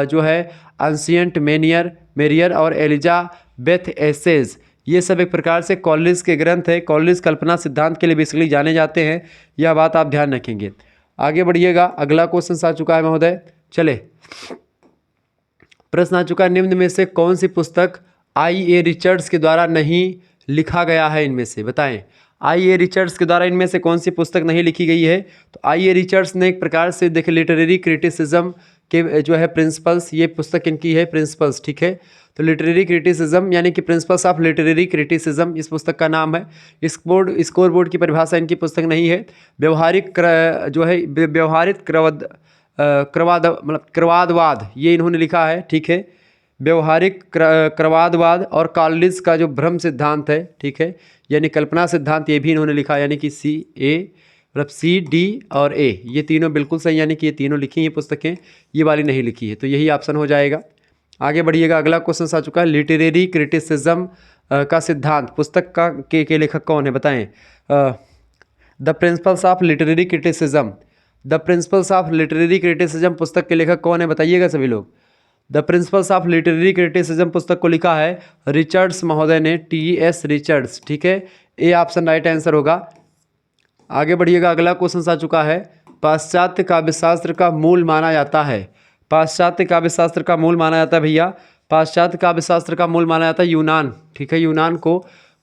जो है एंशिएंट मेरियर और एलिजाबेथ एसेज, ये सब एक प्रकार से कॉलेज के ग्रंथ है। कॉलेज कल्पना सिद्धांत के लिए बेसिकली जाने जाते हैं, यह बात आप ध्यान रखेंगे। आगे बढ़िएगा, अगला क्वेश्चन आ चुका है महोदय, चले प्रश्न आ चुका है, निम्न में से कौन सी पुस्तक आई.ए. रिचर्ड्स के द्वारा नहीं लिखा गया है? इनमें से बताएं, आई.ए. रिचर्ड्स के द्वारा इनमें से कौन सी पुस्तक नहीं लिखी गई है? तो आई.ए. रिचर्ड्स ने एक प्रकार से देखिए लिटरेरी क्रिटिसिज्म के जो है प्रिंसिपल्स, ये पुस्तक इनकी है प्रिंसिपल्स, ठीक है। तो लिटरेरी क्रिटिसिज्म यानी कि प्रिंसिपल्स ऑफ लिटरेरी क्रिटिसिज्म इस पुस्तक का नाम है। स्कोर बोर्ड की परिभाषा इनकी पुस्तक नहीं है। व्यवहारिक जो है व्यवहारिक क्रवादवाद ये इन्होंने लिखा है, ठीक है। व्यवहारिक क्रवादवाद और कॉलेज का जो भ्रम सिद्धांत है, ठीक है, यानी कल्पना सिद्धांत, ये भी इन्होंने लिखा है, यानी कि सी डी और ए, ये तीनों बिल्कुल सही, यानी कि ये तीनों लिखी हैं पुस्तकें, ये वाली नहीं लिखी है, तो यही ऑप्शन हो जाएगा। आगे बढ़िएगा, अगला क्वेश्चन आ चुका है, लिटरेरी क्रिटिसिज्म का सिद्धांत पुस्तक का के लेखक कौन है? बताएं। The principles of literary criticism, the principles of literary criticism पुस्तक के लेखक कौन है? बताइएगा सभी लोग। The principles of literary criticism पुस्तक को लिखा है रिचर्ड्स महोदय ने, T.S. रिचर्ड्स, ठीक है, ए ऑप्शन राइट आंसर होगा। आगे बढ़िएगा, अगला क्वेश्चन आ चुका है, पाश्चात्य काव्यशास्त्र का मूल माना जाता है, पाश्चात्य काव्यशास्त्र का मूल माना जाता है भैया, पाश्चात्य काव्यशास्त्र का मूल माना जाता है यूनान, ठीक है, यूनान को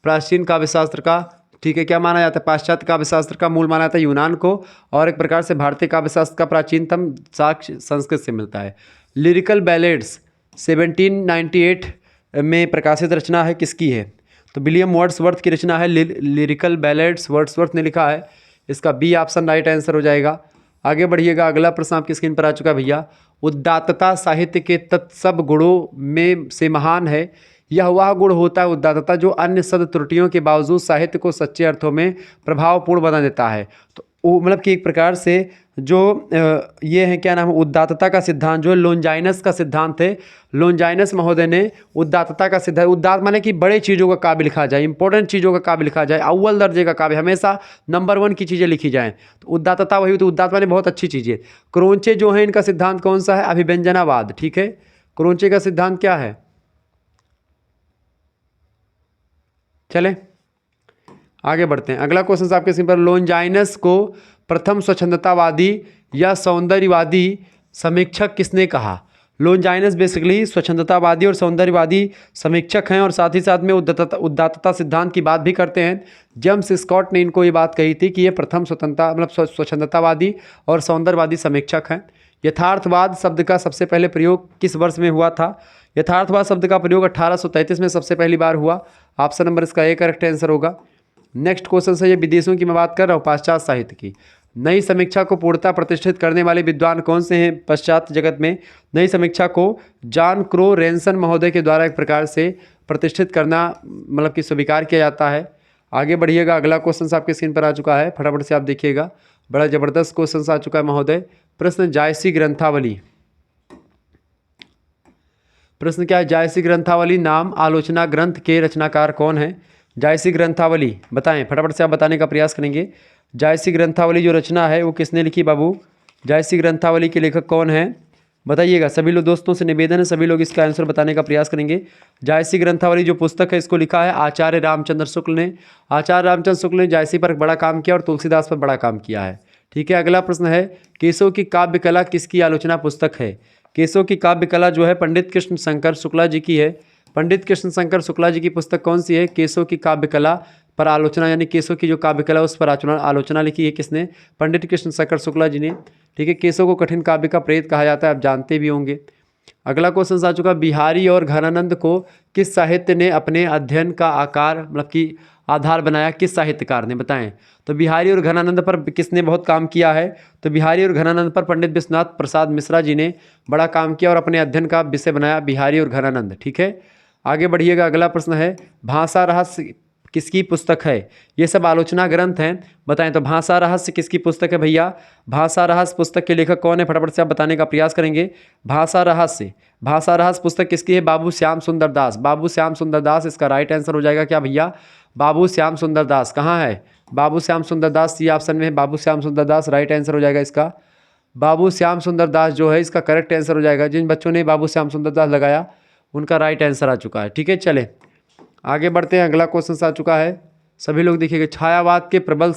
प्राचीन काव्यशास्त्र का, ठीक है, क्या माना जाता है? पाश्चात्य काव्यशास्त्र का मूल माना जाता है यूनान को, और एक प्रकार से भारतीय काव्यशास्त्र का प्राचीनतम साक्ष्य संस्कृत से मिलता है। लिरिकल बैलेड्स 1798 में प्रकाशित रचना है, किसकी है? तो विलियम वर्ड्सवर्थ की रचना है लिरिकल बैलेड्स, वर्ड्सवर्थ ने लिखा है, इसका बी ऑप्शन राइट आंसर हो जाएगा। आगे बढ़िएगा, अगला प्रश्न आपकी स्क्रीन पर आ चुका है भैया, उदात्तता साहित्य के तत्सब गुणों में से महान है, यह वह गुण होता है उदात्तता जो अन्य सद त्रुटियों के बावजूद साहित्य को सच्चे अर्थों में प्रभावपूर्ण बना देता है। तो मतलब कि एक प्रकार से जो ये है, क्या नाम है, उदात्तता का सिद्धांत जो है लोनजाइनस का सिद्धांत है। लोनजाइनस महोदय ने उदात्तता का सिद्धांत, उदात्त माने कि बड़े चीज़ों का काव्य लिखा जाए, इंपॉर्टेंट चीज़ों का काव्य लिखा जाए, अव्वल दर्जे का काव्य, हमेशा नंबर 1 की चीज़ें लिखी जाएँ, तो उदात्तता वही होती है। उदात्त माने बहुत अच्छी चीज़ें। क्रोंचे जो है इनका सिद्धांत कौन सा है? अभिव्यंजनावाद, ठीक है, क्रोंचे का सिद्धांत क्या है? चलें आगे बढ़ते हैं, अगला क्वेश्चन आपके स्क्रीन पर, लोनजाइनस को प्रथम स्वच्छंदतावादी या सौंदर्यवादी समीक्षक किसने कहा? लोनजाइनस बेसिकली स्वच्छंदतावादी और सौंदर्यवादी समीक्षक हैं, और साथ ही साथ में उदात्तता सिद्धांत की बात भी करते हैं। जेम्स स्कॉट ने इनको ये बात कही थी कि ये प्रथम स्वतंत्रता मतलब स्वच्छंदतावादी और सौंदर्यवादी समीक्षक हैं। यथार्थवाद शब्द का सबसे पहले प्रयोग किस वर्ष में हुआ था? यथार्थवाद शब्द का प्रयोग 1833 में सबसे पहली बार हुआ। ऑप्शन नंबर इसका ए करेक्ट आंसर होगा। नेक्स्ट क्वेश्चन है, ये विदेशों की मैं बात कर रहा हूँ, पाश्चात्य साहित्य की। नई समीक्षा को पूर्णतः प्रतिष्ठित करने वाले विद्वान कौन से हैं पश्चात्य जगत में? नई समीक्षा को जॉन क्रो रेंसन महोदय के द्वारा एक प्रकार से प्रतिष्ठित करना मतलब कि स्वीकार किया जाता है। आगे बढ़िएगा, अगला क्वेश्चन आपके स्क्रीन पर आ चुका है, फटाफट से आप देखिएगा, बड़ा जबरदस्त क्वेश्चन आ चुका है महोदय। प्रश्न, जायसी ग्रंथावली, प्रश्न क्या है? जायसी ग्रंथावली नाम आलोचना ग्रंथ के रचनाकार कौन है? जायसी ग्रंथावली बताएं, फटाफट से आप बताने का प्रयास करेंगे। जायसी ग्रंथावली जो रचना है वो किसने लिखी बाबू? जायसी ग्रंथावली के लेखक कौन है बताइएगा। सभी लोग, दोस्तों से निवेदन है, सभी लोग इसका आंसर बताने का प्रयास करेंगे। जायसी ग्रंथावली जो पुस्तक है इसको लिखा है आचार्य रामचंद्र शुक्ल ने। आचार्य रामचंद्र शुक्ल ने जायसी पर बड़ा काम किया और तुलसीदास पर बड़ा काम किया है, ठीक है। अगला प्रश्न है, केशव की काव्य कला किसकी आलोचना पुस्तक है? केशव की काव्य कला जो है पंडित कृष्ण शंकर शुक्ला जी की है। पंडित कृष्ण शंकर शुक्ला जी की पुस्तक कौन सी है? केशव की काव्य कला पर आलोचना, यानी केशव की जो काव्य कला उस पर आलोचना लिखी है किसने? पंडित कृष्ण शंकर शुक्ला जी ने, ठीक है। केशव को कठिन काव्य का प्रेत कहा जाता है, आप जानते भी होंगे। अगला क्वेश्चन आ चुका, बिहारी और घनानंद को किस साहित्य ने अपने अध्ययन का आकार मतलब कि आधार बनाया, किस साहित्यकार ने, बताएं। तो बिहारी और घनानंद पर किसने बहुत काम किया है, तो बिहारी और घनानंद पर पंडित विश्वनाथ प्रसाद मिश्रा जी ने बड़ा काम किया और अपने अध्ययन का विषय बनाया बिहारी और घनानंद। ठीक है, आगे बढ़िएगा। अगला प्रश्न है, भाषा रहस्य किसकी पुस्तक है, ये सब आलोचना ग्रंथ हैं, बताएं। तो भाषा रहस्य किसकी पुस्तक है भैया, भाषा रहस्य पुस्तक के लेखक कौन है, फटाफट से आप बताने का प्रयास करेंगे। भाषा रहस्य पुस्तक किसकी है, बाबू श्याम सुंदर दास, बाबू श्याम सुंदर दास इसका राइट आंसर हो जाएगा। क्या भैया, बाबू श्याम सुंदर दास। कहाँ है बाबू श्याम सुंदर दास, सी ऑप्शन में है बाबू श्याम सुंदर दास, राइट आंसर हो जाएगा इसका। बाबू श्याम सुंदर दास जो है इसका करेक्ट आंसर हो जाएगा। जिन बच्चों ने बाबू श्याम सुंदर दास लगाया उनका राइट आंसर आ चुका है। ठीक है, चले आगे बढ़ते हैं। अगला क्वेश्चन आ चुका है, सभी लोग देखिएगा। छायावाद के प्रबल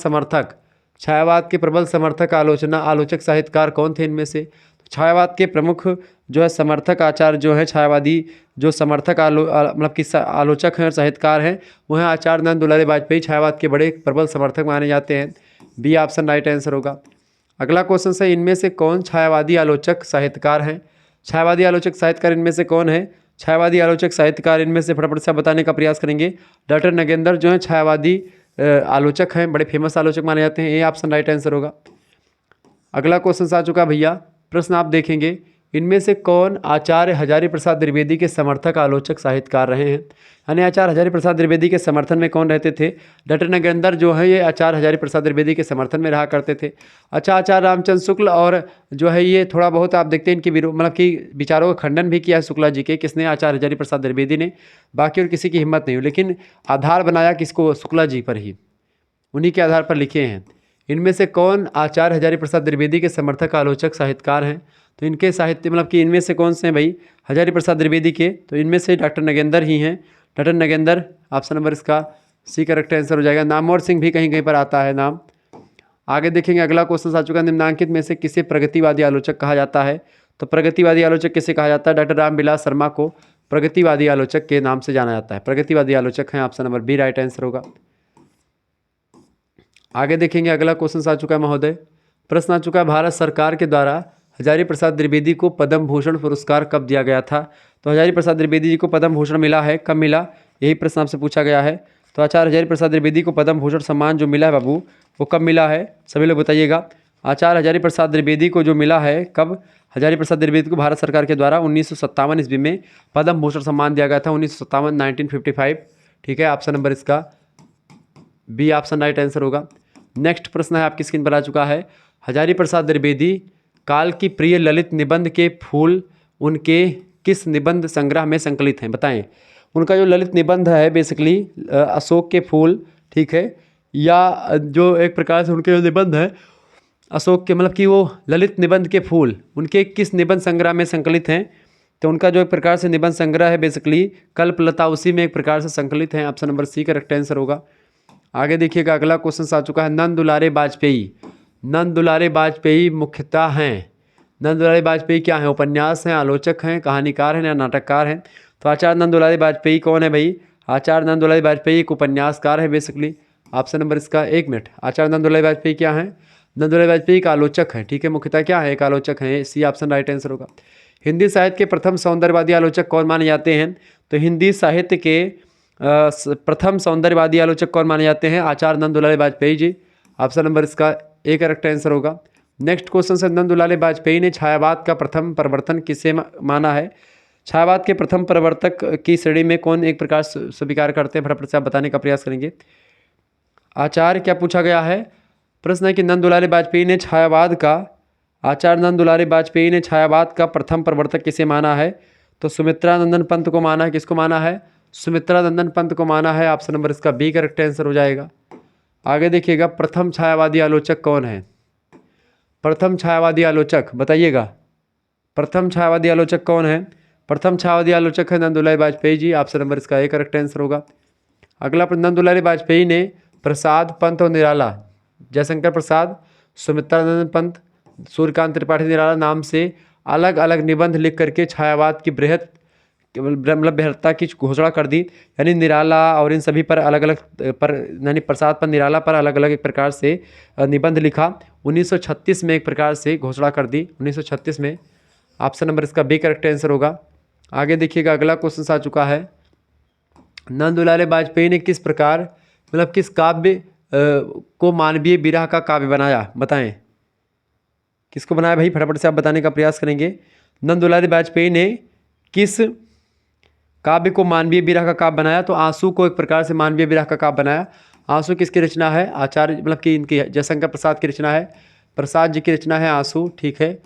समर्थक आलोचक साहित्यकार कौन थे इनमें से, तो छायावाद के प्रमुख जो है समर्थक आचार्य जो है छायावादी जो समर्थक मतलब कि आलोचक हैं और साहित्यकार हैं वो हैं आचार्य नंद दुलारे वाजपेयी, छायावाद के बड़े प्रबल समर्थक माने जाते हैं। बी ऑप्शन राइट आंसर होगा। अगला क्वेश्चन है, इनमें से कौन छायावादी आलोचक साहित्यकार हैं, छायावादी आलोचक साहित्यकार इनमें से कौन है, छायावादी आलोचक साहित्यकार इनमें से फटाफट से बताने का प्रयास करेंगे। डॉक्टर नगेंद्र जो है छायावादी आलोचक हैं, बड़े फेमस आलोचक माने जाते हैं, ए ऑप्शन राइट आंसर होगा। अगला क्वेश्चन आ चुका भैया, प्रश्न आप देखेंगे, इनमें से कौन आचार्य हजारी प्रसाद द्विवेदी के समर्थक आलोचक साहित्यकार रहे हैं, यानी आचार्य हजारी प्रसाद द्विवेदी के समर्थन में कौन रहते थे, डॉक्टर नगेंद्र जो है ये आचार्य हजारी प्रसाद द्विवेदी के समर्थन में रहा करते थे। अच्छा, आचार्य रामचंद्र शुक्ल और जो है ये थोड़ा बहुत आप देखते हैं इनकी मतलब कि विचारों का खंडन भी किया है शुक्ला जी के, किसने, आचार्य हजारी प्रसाद द्विवेदी ने, बाकी और किसी की हिम्मत नहीं हुई, लेकिन आधार बनाया किसको, शुक्ला जी पर ही, उन्हीं के आधार पर लिखे हैं। इनमें से कौन आचार्य हजारी प्रसाद द्विवेदी के समर्थक आलोचक साहित्यकार हैं, तो इनके साहित्य मतलब कि इनमें से कौन से हैं भाई, हजारी प्रसाद द्विवेदी के, तो इनमें से डॉक्टर नगेंद्र ही हैं, डॉक्टर नगेंद्र ऑप्शन नंबर इसका सी करेक्ट आंसर हो जाएगा। नामवर सिंह भी कहीं कहीं पर आता है नाम। आगे देखेंगे, अगला क्वेश्चन आ चुका है, निम्नांकित में से किसे प्रगतिवादी आलोचक कहा जाता है, तो प्रगतिवादी आलोचक किसे कहा जाता है, डॉक्टर रामविलास शर्मा को प्रगतिवादी आलोचक के नाम से जाना जाता है, प्रगतिवादी आलोचक हैं, option number B right answer होगा। आगे देखेंगे, अगला क्वेश्चन आ चुका है महोदय, प्रश्न आ चुका है, भारत सरकार के द्वारा हजारी प्रसाद द्विवेदी को पद्म भूषण पुरस्कार कब दिया गया था, तो हजारी प्रसाद द्विवेदी जी को पद्म भूषण मिला है, कब मिला, यही प्रश्न आपसे पूछा गया है। तो आचार्य हजारी प्रसाद द्विवेदी को पद्म भूषण सम्मान जो मिला है बाबू वो कब मिला है, सभी लोग बताइएगा। आचार्य हजारी प्रसाद द्विवेदी को जो मिला है कब, हजारी प्रसाद द्विवेदी को भारत सरकार के द्वारा 1957 ईस्वी में पद्म भूषण सम्मान दिया गया था, 1957 1955। ठीक है, ऑप्शन नंबर इसका बी ऑप्शन राइट आंसर होगा। नेक्स्ट प्रश्न है आपकी स्क्रीन पर आ चुका है, हजारी प्रसाद द्विवेदी काल की प्रिय ललित निबंध के फूल उनके किस निबंध संग्रह में संकलित हैं, बताएं। उनका जो ललित निबंध है बेसिकली अशोक के फूल, ठीक है, या जो एक प्रकार से उनके जो निबंध है अशोक के मतलब कि वो ललित निबंध के फूल उनके किस निबंध संग्रह में संकलित हैं, तो उनका जो एक प्रकार से निबंध संग्रह है बेसिकली कल्पलता, उसी में एक प्रकार से संकलित हैं, option number C correct answer होगा। आगे देखिएगा, अगला क्वेश्चन आ चुका है, नंद दुलारे वाजपेयी, नंद दुलारे वाजपेयी मुख्यतः हैं, नंद दुलारे वाजपेयी क्या हैं, उपन्यास हैं, आलोचक हैं, कहानीकार हैं या नाटककार हैं, तो आचार्य नंद दुलारे वाजपेयी कौन है भाई, आचार्य नंद दुलारे वाजपेयी एक उपन्यासकार है बेसिकली, ऑप्शन नंबर इसका, एक मिनट, आचार्य नंद दुलारे वाजपेयी क्या हैं, नंद दुलारे वाजपेयी एक आलोचक हैं, ठीक है, मुख्यतः क्या है, एक आलोचक हैं, सी ऑप्शन राइट आंसर होगा। हिंदी साहित्य के प्रथम सौंदर्यवादी आलोचक कौन माने जाते हैं, तो हिंदी साहित्य के प्रथम सौंदर्यवादी आलोचक कौन माने जाते हैं, आचार्य नंद दुलारे वाजपेयी जी, ऑप्शन नंबर इसका ए करेक्ट आंसर होगा। नेक्स्ट क्वेश्चन से, नंद दुलारे वाजपेयी ने छायावाद का प्रथम प्रवर्तन किसे माना है, छायावाद के प्रथम प्रवर्तक की श्रेणी में कौन एक प्रकार स्वीकार करते हैं, फटाफट से आप बताने का प्रयास करेंगे। आचार्य क्या पूछा गया है, प्रश्न है कि नंद दुलारे वाजपेयी ने छायावाद का, आचार्य नंद दुलारे वाजपेयी ने छायावाद का प्रथम प्रवर्तक किसे माना है, तो सुमित्रा नंदन पंत को माना है, किसको माना है, सुमित्रा नंदन पंत को माना है, ऑप्शन नंबर इसका बी करेक्ट आंसर हो जाएगा। आगे देखिएगा, प्रथम छायावादी आलोचक कौन है, प्रथम छायावादी आलोचक बताइएगा, प्रथम छायावादी आलोचक कौन है, प्रथम छायावादी आलोचक है नंद दुलारे वाजपेयी जी, ऑप्शन नंबर इसका ए करेक्ट आंसर होगा। अगला, नंद दुलारे वाजपेयी ने प्रसाद पंत और निराला, जयशंकर प्रसाद, सुमित्रा नंदन पंत, सूर्यकांत त्रिपाठी निराला नाम से अलग अलग निबंध लिख करके छायावाद की बृहत्ता की घोषणा कर दी, यानी निराला और इन सभी पर अलग अलग पर, यानी प्रसाद पर निराला पर अलग अलग एक प्रकार से निबंध लिखा, 1936 में एक प्रकार से घोषणा कर दी, 1936 में। ऑप्शन नंबर इसका बी करेक्ट आंसर होगा। आगे देखिएगा, अगला क्वेश्चन आ चुका है। नंदुलाल वाजपेयी ने किस प्रकार मतलब किस काव्य को मानवीय विरह का काव्य बनाया, बताएं। किसको बनाया भाई, फटाफट से आप बताने का प्रयास करेंगे। नंदुलाल वाजपेयी ने किस काव्य को मानवीय विरह का काव्य बनाया, तो आंसू को एक प्रकार से मानवीय विरह का काव्य बनाया। आंसू किसकी रचना है, आचार्य मतलब कि इनकी जयशंकर प्रसाद की रचना है, प्रसाद जी की रचना है आंसू, ठीक है।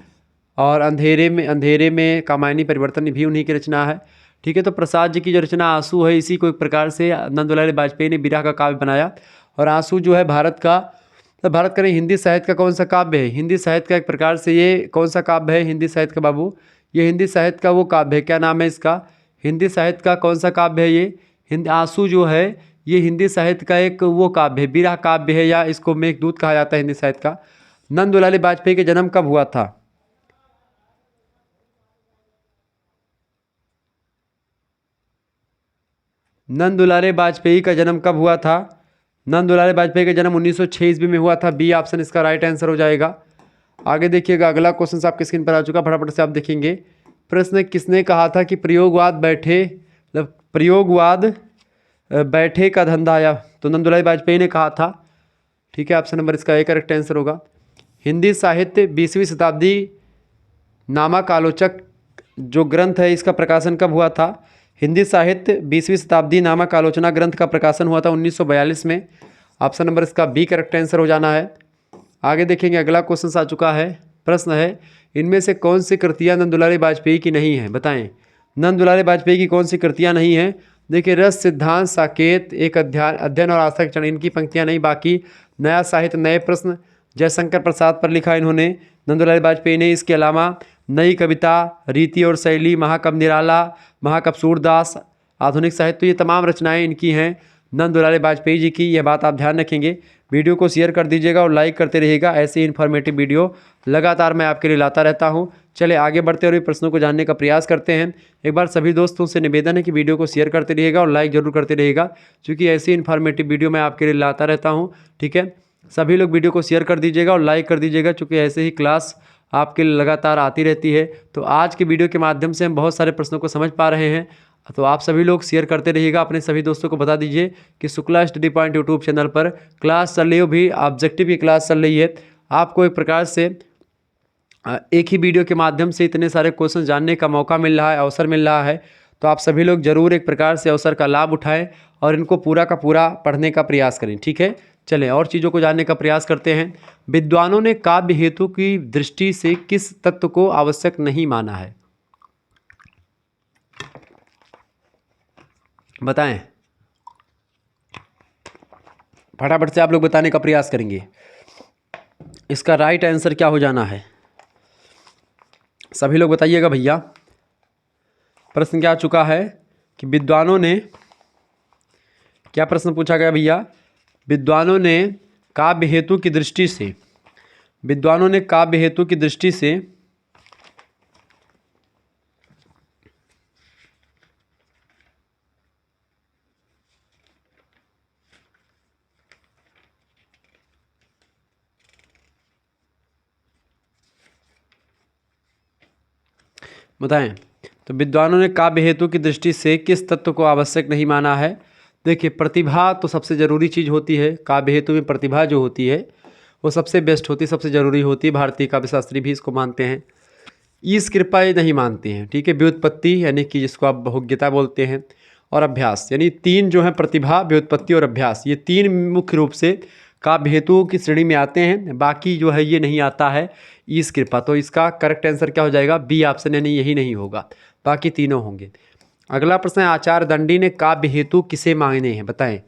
और अंधेरे में कामायनी परिवर्तन भी उन्हीं की रचना है, ठीक है। तो प्रसाद जी की जो रचना आंसू है, इसी को एक प्रकार से नंदुलाल वाजपेयी ने विरह का काव्य बनाया। और आंसू जो है भारत का नहीं, हिंदी साहित्य का कौन सा काव्य है, हिंदी साहित्य का एक प्रकार से ये कौन सा काव्य है हिंदी साहित्य का बाबू, ये हिंदी साहित्य का वो काव्य है, क्या नाम है इसका, हिंदी साहित्य का कौन सा काव्य है ये, हिंदी आंसू जो है ये हिंदी साहित्य का एक वो काव्य है, विरह काव्य है, या इसको मेघदूत कहा जाता है हिंदी साहित्य का। नंदुलाल वाजपेयी का जन्म कब हुआ था, नंदुलाल वाजपेयी का जन्म कब हुआ था, नंदुलाल वाजपेयी का जन्म 1906 ईस्वी में हुआ था, बी ऑप्शन इसका राइट आंसर हो जाएगा। आगे देखिएगा, अगला क्वेश्चन आपके स्क्रीन पर आ चुका, फटाफट से आप देखेंगे। प्रश्न, किसने कहा था कि प्रयोगवाद बैठे का धंधा आया, तो नंदुलाल वाजपेयी ने कहा था, ठीक है। ऑप्शन नंबर इसका एक करेक्ट आंसर होगा। हिंदी साहित्य 20वीं शताब्दी नामक आलोचक जो ग्रंथ है, इसका प्रकाशन कब हुआ था, हिंदी साहित्य 20वीं शताब्दी नामक आलोचना ग्रंथ का प्रकाशन हुआ था 1942 में। ऑप्शन नंबर इसका बी करेक्ट आंसर हो जाना है। आगे देखेंगे, अगला क्वेश्चन आ चुका है। प्रश्न है, इनमें से कौन सी कृतियाँ नंदुलाल वाजपेयी की नहीं हैं, बताएं। नंदुलाल वाजपेयी की कौन सी कृतियाँ नहीं हैं, देखिए, रस सिद्धांत साकेत, एक अध्ययन और आस्था चरण, इनकी पंक्तियाँ नहीं, बाकी नया साहित्य, नए प्रश्न, जयशंकर प्रसाद पर लिखा इन्होंने नंदुलाल वाजपेयी ने। इसके अलावा नई कविता, रीति और शैली, महाकवि निराला, महाकवि सूरदास, आधुनिक साहित्य, ये तमाम रचनाएं इनकी हैं नंदुलाल वाजपेयी जी की, यह बात आप ध्यान रखेंगे। वीडियो को शेयर कर दीजिएगा और लाइक करते रहिएगा, ऐसे इन्फॉर्मेटिव वीडियो लगातार मैं आपके लिए लाता रहता हूँ। चले आगे बढ़ते हुए प्रश्नों को जानने का प्रयास करते हैं। एक बार सभी दोस्तों से निवेदन है कि वीडियो को शेयर करते रहिएगा और लाइक जरूर करते रहिएगा, क्योंकि ऐसी इन्फॉर्मेटिव वीडियो मैं आपके लिए लाता रहता हूँ, ठीक है। सभी लोग वीडियो को शेयर कर दीजिएगा और लाइक कर दीजिएगा, क्योंकि ऐसे ही क्लास आपके लिए लगातार आती रहती है। तो आज की वीडियो के माध्यम से हम बहुत सारे प्रश्नों को समझ पा रहे हैं, तो आप सभी लोग शेयर करते रहिएगा, अपने सभी दोस्तों को बता दीजिए कि Shukla study point YouTube channel पर क्लास चल रही हो, भी ऑब्जेक्टिव की क्लास चल रही है। आपको एक प्रकार से एक ही वीडियो के माध्यम से इतने सारे क्वेश्चन जानने का मौका मिल रहा है, अवसर मिल रहा है, तो आप सभी लोग जरूर एक प्रकार से अवसर का लाभ उठाएं और इनको पूरा का पूरा पढ़ने का प्रयास करें, ठीक है। चलें और चीज़ों को जानने का प्रयास करते हैं। विद्वानों ने काव्य हेतु की दृष्टि से किस तत्व को आवश्यक नहीं माना है, बताएं। फटाफट से आप लोग बताने का प्रयास करेंगे, इसका राइट आंसर क्या हो जाना है, सभी लोग बताइएगा भैया। प्रश्न क्या आ चुका है कि विद्वानों ने, क्या प्रश्न पूछा गया भैया, विद्वानों ने काव्य हेतु की दृष्टि से, विद्वानों ने काव्य हेतु की दृष्टि से बताएं। तो विद्वानों ने काव्य हेतु की दृष्टि से किस तत्व को आवश्यक नहीं माना है। देखिए, प्रतिभा तो सबसे ज़रूरी चीज़ होती है, काव्य हेतु में प्रतिभा जो होती है वो सबसे बेस्ट होती है, सबसे ज़रूरी होती है। भारतीय काव्यशास्त्री भी इसको मानते हैं। ईश कृपा ये नहीं मानते हैं, ठीक है। व्युत्पत्ति यानी कि जिसको आप बहुज्ञता बोलते हैं, और अभ्यास, यानी तीन जो है, प्रतिभा, व्युत्पत्ति और अभ्यास, ये तीन मुख्य रूप से काव्य हेतुओं की श्रेणी में आते हैं। बाकी जो है ये नहीं आता है ईश कृपा। तो इसका करेक्ट आंसर क्या हो जाएगा, बी ऑप्शन, यानी यही नहीं होगा, बाकी तीनों होंगे। अगला प्रश्न है, आचार्य दंडी ने काव्य हेतु किसे माने हैं, बताएं।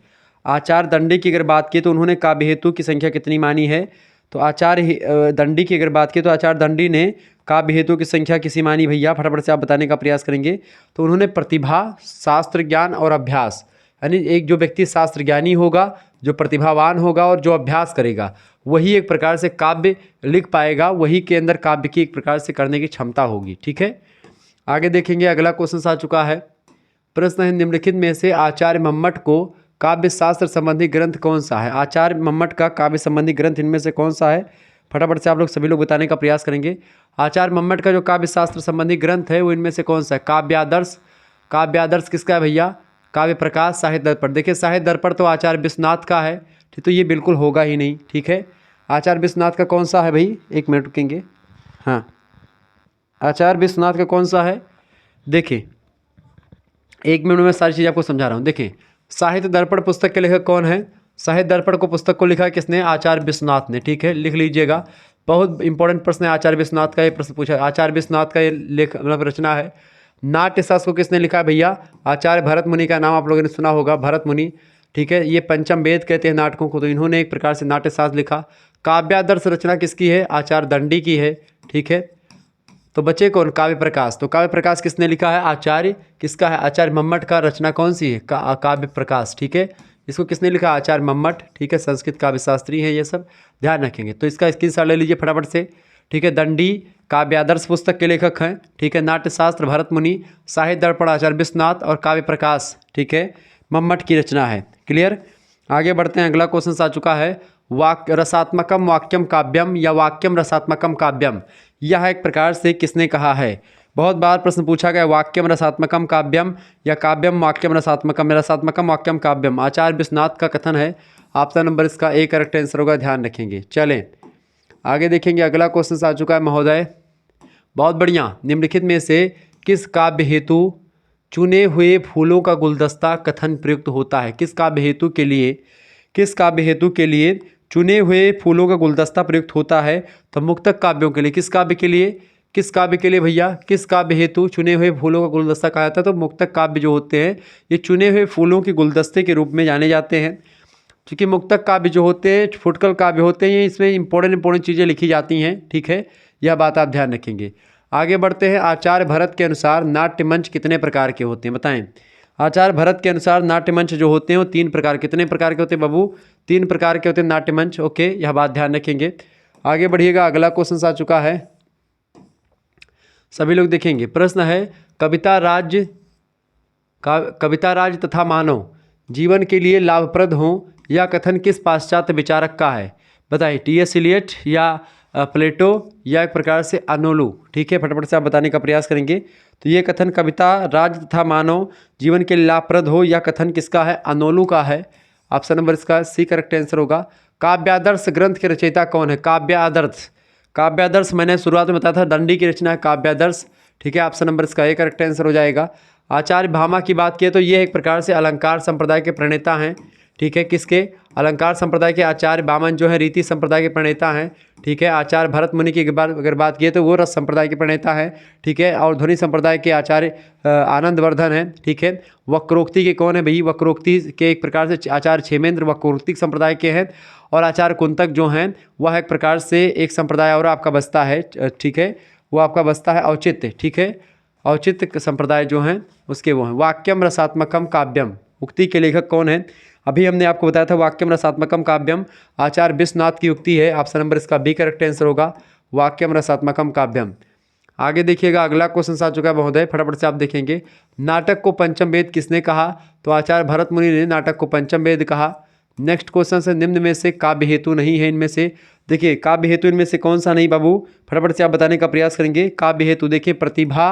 आचार्य दंडी की अगर बात की तो उन्होंने काव्य हेतु की संख्या कितनी मानी है, तो आचार्य दंडी की अगर बात की तो आचार्य दंडी ने काव्य हेतु की संख्या किसी मानी भैया, फटाफट से आप बताने का प्रयास करेंगे। तो उन्होंने प्रतिभा, शास्त्र ज्ञान और अभ्यास, यानी एक जो व्यक्ति शास्त्र ज्ञानी होगा, जो प्रतिभावान होगा और जो अभ्यास करेगा, वही एक प्रकार से काव्य लिख पाएगा, वही के अंदर काव्य की एक प्रकार से करने की क्षमता होगी, ठीक है। आगे देखेंगे, अगला क्वेश्चन आ चुका है। प्रश्न है, निम्नलिखित में से आचार्य मम्मट को काव्य शास्त्र संबंधी ग्रंथ कौन सा है। आचार्य मम्मट का काव्य संबंधी ग्रंथ इनमें से कौन सा है, फटाफट से आप लोग सभी लोग बताने का प्रयास करेंगे। आचार्य मम्मट का जो काव्य शास्त्र संबंधी ग्रंथ है वो इनमें से कौन सा है? काव्यादर्श। काव्यादर्श किसका है भैया? काव्य प्रकाश साहित्य दर्पण। देखिए साहित्य दर्पण तो आचार्य विश्वनाथ का है, ठीक, तो ये बिल्कुल होगा ही नहीं, ठीक है। आचार्य विश्वनाथ का कौन सा है भाई? एक मिनट रुकेंगे। हाँ, आचार्य विश्वनाथ का कौन सा है? देखिए 1 मिनट में सारी चीज़ आपको समझा रहा हूँ। देखिए साहित्य दर्पण पुस्तक के लेखक कौन है? साहित्य दर्पण को पुस्तक को लिखा है किसने? आचार्य विश्वनाथ ने, ठीक है, लिख लीजिएगा। बहुत इंपॉर्टेंट प्रश्न है, आचार्य विश्वनाथ का ये प्रश्न पूछा है। आचार्य विश्वनाथ का ये लेख मतलब रचना है। नाट्य शास्त्र को किसने लिखा है भैया? आचार्य भरत मुनि का नाम आप लोगों ने सुना होगा, भरत मुनि, ठीक है। ये पंचम वेद कहते हैं नाटकों को, तो इन्होंने एक प्रकार से नाट्य शास्त्र लिखा। काव्यादर्श रचना किसकी है? आचार्य दंडी की है, ठीक है। तो बचे कौन? काव्य प्रकाश। तो काव्य प्रकाश किसने लिखा है? आचार्य किसका है? आचार्य मम्मट का रचना कौन सी है? काव्य प्रकाश, ठीक है। इसको किसने लिखा? आचार्य मम्मट, ठीक है। संस्कृत काव्य शास्त्री है ये सब, ध्यान रखेंगे। तो इसका स्क्रीनशॉट ले लीजिए फटाफट से, ठीक है। दंडी काव्यादर्श पुस्तक के लेखक हैं, ठीक है। नाट्यशास्त्र भरत मुनि, साहित्य दर्पण आचार्य विश्वनाथ और काव्य प्रकाश, ठीक है, मम्मट की रचना है। क्लियर? आगे बढ़ते हैं, अगला क्वेश्चन आ चुका है। रसात्मकम वाक्यम काव्यम या वाक्यम रसात्मकम काव्यम, यह एक प्रकार से किसने कहा है? बहुत बार प्रश्न पूछा गया, वाक्यम रसात्मकम काव्यम या काव्यम वाक्यम रसात्मकम, रसात्मकम वाक्यम काव्यम। आचार्य विश्वनाथ का कथन है। ऑप्शन नंबर इसका ए करेक्ट आंसर होगा, ध्यान रखेंगे। चलें आगे देखेंगे, अगला क्वेश्चन आ चुका है महोदय। बहुत बढ़िया। निम्नलिखित में से किस काव्य हेतु चुने हुए फूलों का गुलदस्ता कथन प्रयुक्त होता है? किस काव्य हेतु के लिए, किस काव्य हेतु के लिए चुने हुए फूलों का गुलदस्ता प्रयुक्त होता है? तो मुक्तक काव्यों के लिए। किस काव्य के लिए? किस काव्य के लिए भैया? किस काव्य हेतु चुने हुए फूलों का गुलदस्ता कहा जाता है? तो मुक्तक काव्य जो होते हैं ये चुने हुए फूलों के गुलदस्ते के रूप में जाने जाते हैं। क्योंकि मुक्तक काव्य जो होते हैं, फुटकल काव्य होते हैं, इसमें इंपॉर्टेंट चीज़ें लिखी जाती हैं, ठीक है। यह बात आप ध्यान रखेंगे। आगे बढ़ते हैं। आचार्य भरत के अनुसार नाट्य मंच कितने प्रकार के होते हैं? बताएं। आचार्य भरत के अनुसार नाट्य मंच जो होते हैं वो 3 प्रकार, कितने प्रकार के होते हैं बाबू? 3 प्रकार के होते हैं नाट्य मंच, ओके, यह बात ध्यान रखेंगे। आगे बढ़िएगा, अगला क्वेश्चन आ चुका है, सभी लोग देखेंगे। प्रश्न है, कविता राज्य तथा मानव जीवन के लिए लाभप्रद हो यह कथन किस पाश्चात्य विचारक का है? बताइए, टी.एस. इलियट या प्लेटो या एक प्रकार से अनोलू, ठीक है। फटाफट से आप बताने का प्रयास करेंगे। तो ये कथन कविता राज्य तथा मानव जीवन के लिए लाभप्रद हो यह कथन किसका है? अनोलू का है। ऑप्शन नंबर इसका सी करेक्ट आंसर होगा। काव्यादर्श ग्रंथ के रचयिता कौन है? काव्यादर्श, काव्यादर्श मैंने शुरुआत में बताया था, दंडी की रचना है काव्यादर्श, ठीक है। ऑप्शन नंबर इसका ए करेक्ट आंसर हो जाएगा। आचार्य भामा की बात की तो ये एक प्रकार से अलंकार संप्रदाय के प्रणेता हैं, ठीक है। किसके? अलंकार संप्रदाय के आचार्य वामन जो है रीति संप्रदाय के प्रणेता हैं, ठीक है। आचार्य भरत मुनि की अगर बात की तो वो रस संप्रदाय के प्रणेता हैं, ठीक है। और ध्वनि संप्रदाय के आचार्य आनंदवर्धन हैं, ठीक है। वक्रोक्ति के कौन है भाई? वक्रोक्ति के एक प्रकार से आचार्य क्षेमेंद्र वक्रोक्ति संप्रदाय के हैं। और आचार्य कुंतक जो हैं वह एक प्रकार से एक संप्रदाय और आपका बसता है, ठीक है, वो आपका बसता है औचित्य, ठीक है। औचित्य संप्रदाय जो हैं उसके वो हैं। वाक्यम रसात्मकम काव्यम उक्ति के लेखक कौन है? अभी हमने आपको बताया था वाक्यम रसात्मकम काव्यम आचार्य विश्वनाथ की उक्ति है। ऑप्शन नंबर इसका बी करेक्ट आंसर होगा, वाक्यम रसात्मकम काव्यम। आगे देखिएगा, अगला क्वेश्चन आ चुका है महोदय, फटाफट से आप देखेंगे। नाटक को पंचम वेद किसने कहा? तो आचार्य भरत मुनि ने नाटक को पंचम वेद कहा। नेक्स्ट क्वेश्चन से, निम्न में से काव्य हेतु नहीं है इनमें से। देखिए काव्य हेतु इनमें से कौन सा नहीं बाबू? फटाफट से आप बताने का प्रयास करेंगे। काव्य हेतु देखिए, प्रतिभा,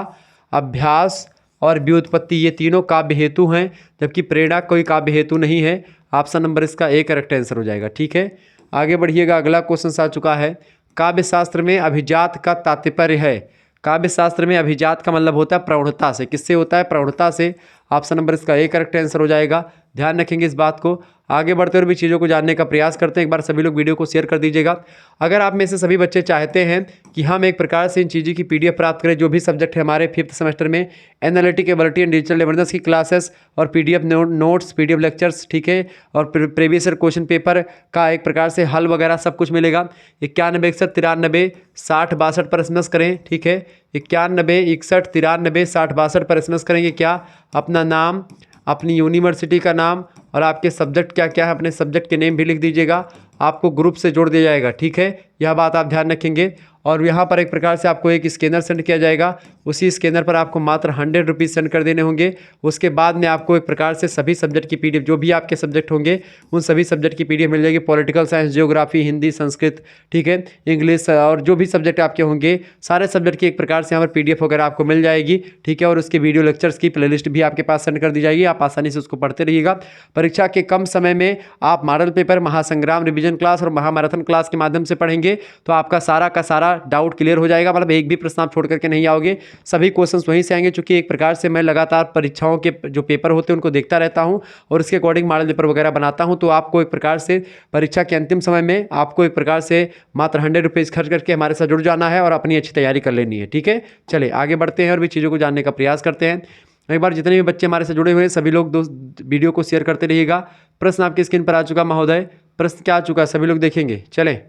अभ्यास और व्युत्पत्ति, ये तीनों काव्य हेतु हैं, जबकि प्रेरणा कोई काव्य हेतु नहीं है। ऑप्शन नंबर इसका ए करेक्ट आंसर हो जाएगा, ठीक है। आगे बढ़िएगा, अगला क्वेश्चन आ चुका है। काव्य शास्त्र में अभिजात का तात्पर्य है। काव्य शास्त्र में अभिजात का मतलब होता है प्रौढ़ता से। किससे होता है? प्रौढ़ता से। ऑप्शन नंबर इसका ए करेक्ट आंसर हो जाएगा, ध्यान रखेंगे इस बात को। आगे बढ़ते हुए भी चीज़ों को जानने का प्रयास करते हैं। एक बार सभी लोग वीडियो को शेयर कर दीजिएगा। अगर आप में से सभी बच्चे चाहते हैं कि हम एक प्रकार से इन चीज़ों की पीडीएफ प्राप्त करें, जो भी सब्जेक्ट है हमारे 5th सेमेस्टर में, analytic ability and digital evidence की क्लासेस और पीडीएफ नोट्स, पीडीएफ लेक्चर्स, ठीक है, और प्रीवियस ईयर क्वेश्चन पेपर का एक प्रकार से हल वगैरह सब कुछ मिलेगा। 91 61 93 60 62 पर एसएमएस करें, ठीक है। 91 61 93 60 62 पर एसएमएस करेंगे। क्या? अपना नाम, अपनी यूनिवर्सिटी का नाम और आपके सब्जेक्ट क्या क्या है, अपने सब्जेक्ट के नेम भी लिख दीजिएगा। आपको ग्रुप से जोड़ दिया जाएगा, ठीक है। यह बात आप ध्यान रखेंगे। और यहाँ पर एक प्रकार से आपको एक स्कैनर सेंड किया जाएगा, उसी स्कैनर पर आपको मात्र 100 रुपीज़ सेंड कर देने होंगे। उसके बाद में आपको एक प्रकार से सभी सब्जेक्ट की PDF, जो भी आपके सब्जेक्ट होंगे उन सभी सब्जेक्ट की PDF मिल जाएगी। Political science, geography, Hindi, Sanskrit, ठीक है, इंग्लिश और जो भी सब्जेक्ट आपके होंगे सारे सब्जेक्ट की एक प्रकार से यहाँ पर PDF वगैरह आपको मिल जाएगी, ठीक है। और उसके वीडियो लेक्चर्स की प्लेलिस्ट भी आपके पास सेंड कर दी जाएगी, आप आसानी से उसको पढ़ते रहिएगा। परीक्षा के कम समय में आप मॉडल पेपर, महासंग्राम रिवीजन क्लास और महामैराथन क्लास के माध्यम से पढ़ेंगे तो आपका सारा का सारा डाउट क्लियर हो जाएगा। मतलब एक भी प्रश्न आप छोड़ करके नहीं आओगे, सभी क्वेश्चंस वहीं से आएंगे। चूंकि एक प्रकार से मैं लगातार परीक्षाओं के जो पेपर होते हैं उनको देखता रहता हूं और उसके अकॉर्डिंग मॉडल पेपर वगैरह बनाता हूं, तो आपको एक प्रकार से परीक्षा के अंतिम समय में आपको एक प्रकार से मात्र 100 रुपीज़ खर्च करके हमारे साथ जुड़ जाना है और अपनी अच्छी तैयारी कर लेनी है, ठीक है। चलिए आगे बढ़ते हैं और भी चीज़ों को जानने का प्रयास करते हैं। एक बार जितने भी बच्चे हमारे साथ जुड़े हुए हैं सभी लोग दोस्त वीडियो को शेयर करते रहिएगा। प्रश्न आपकी स्क्रीन पर आ चुका महोदय, प्रश्न क्या आ चुका है सभी लोग देखेंगे। चलें,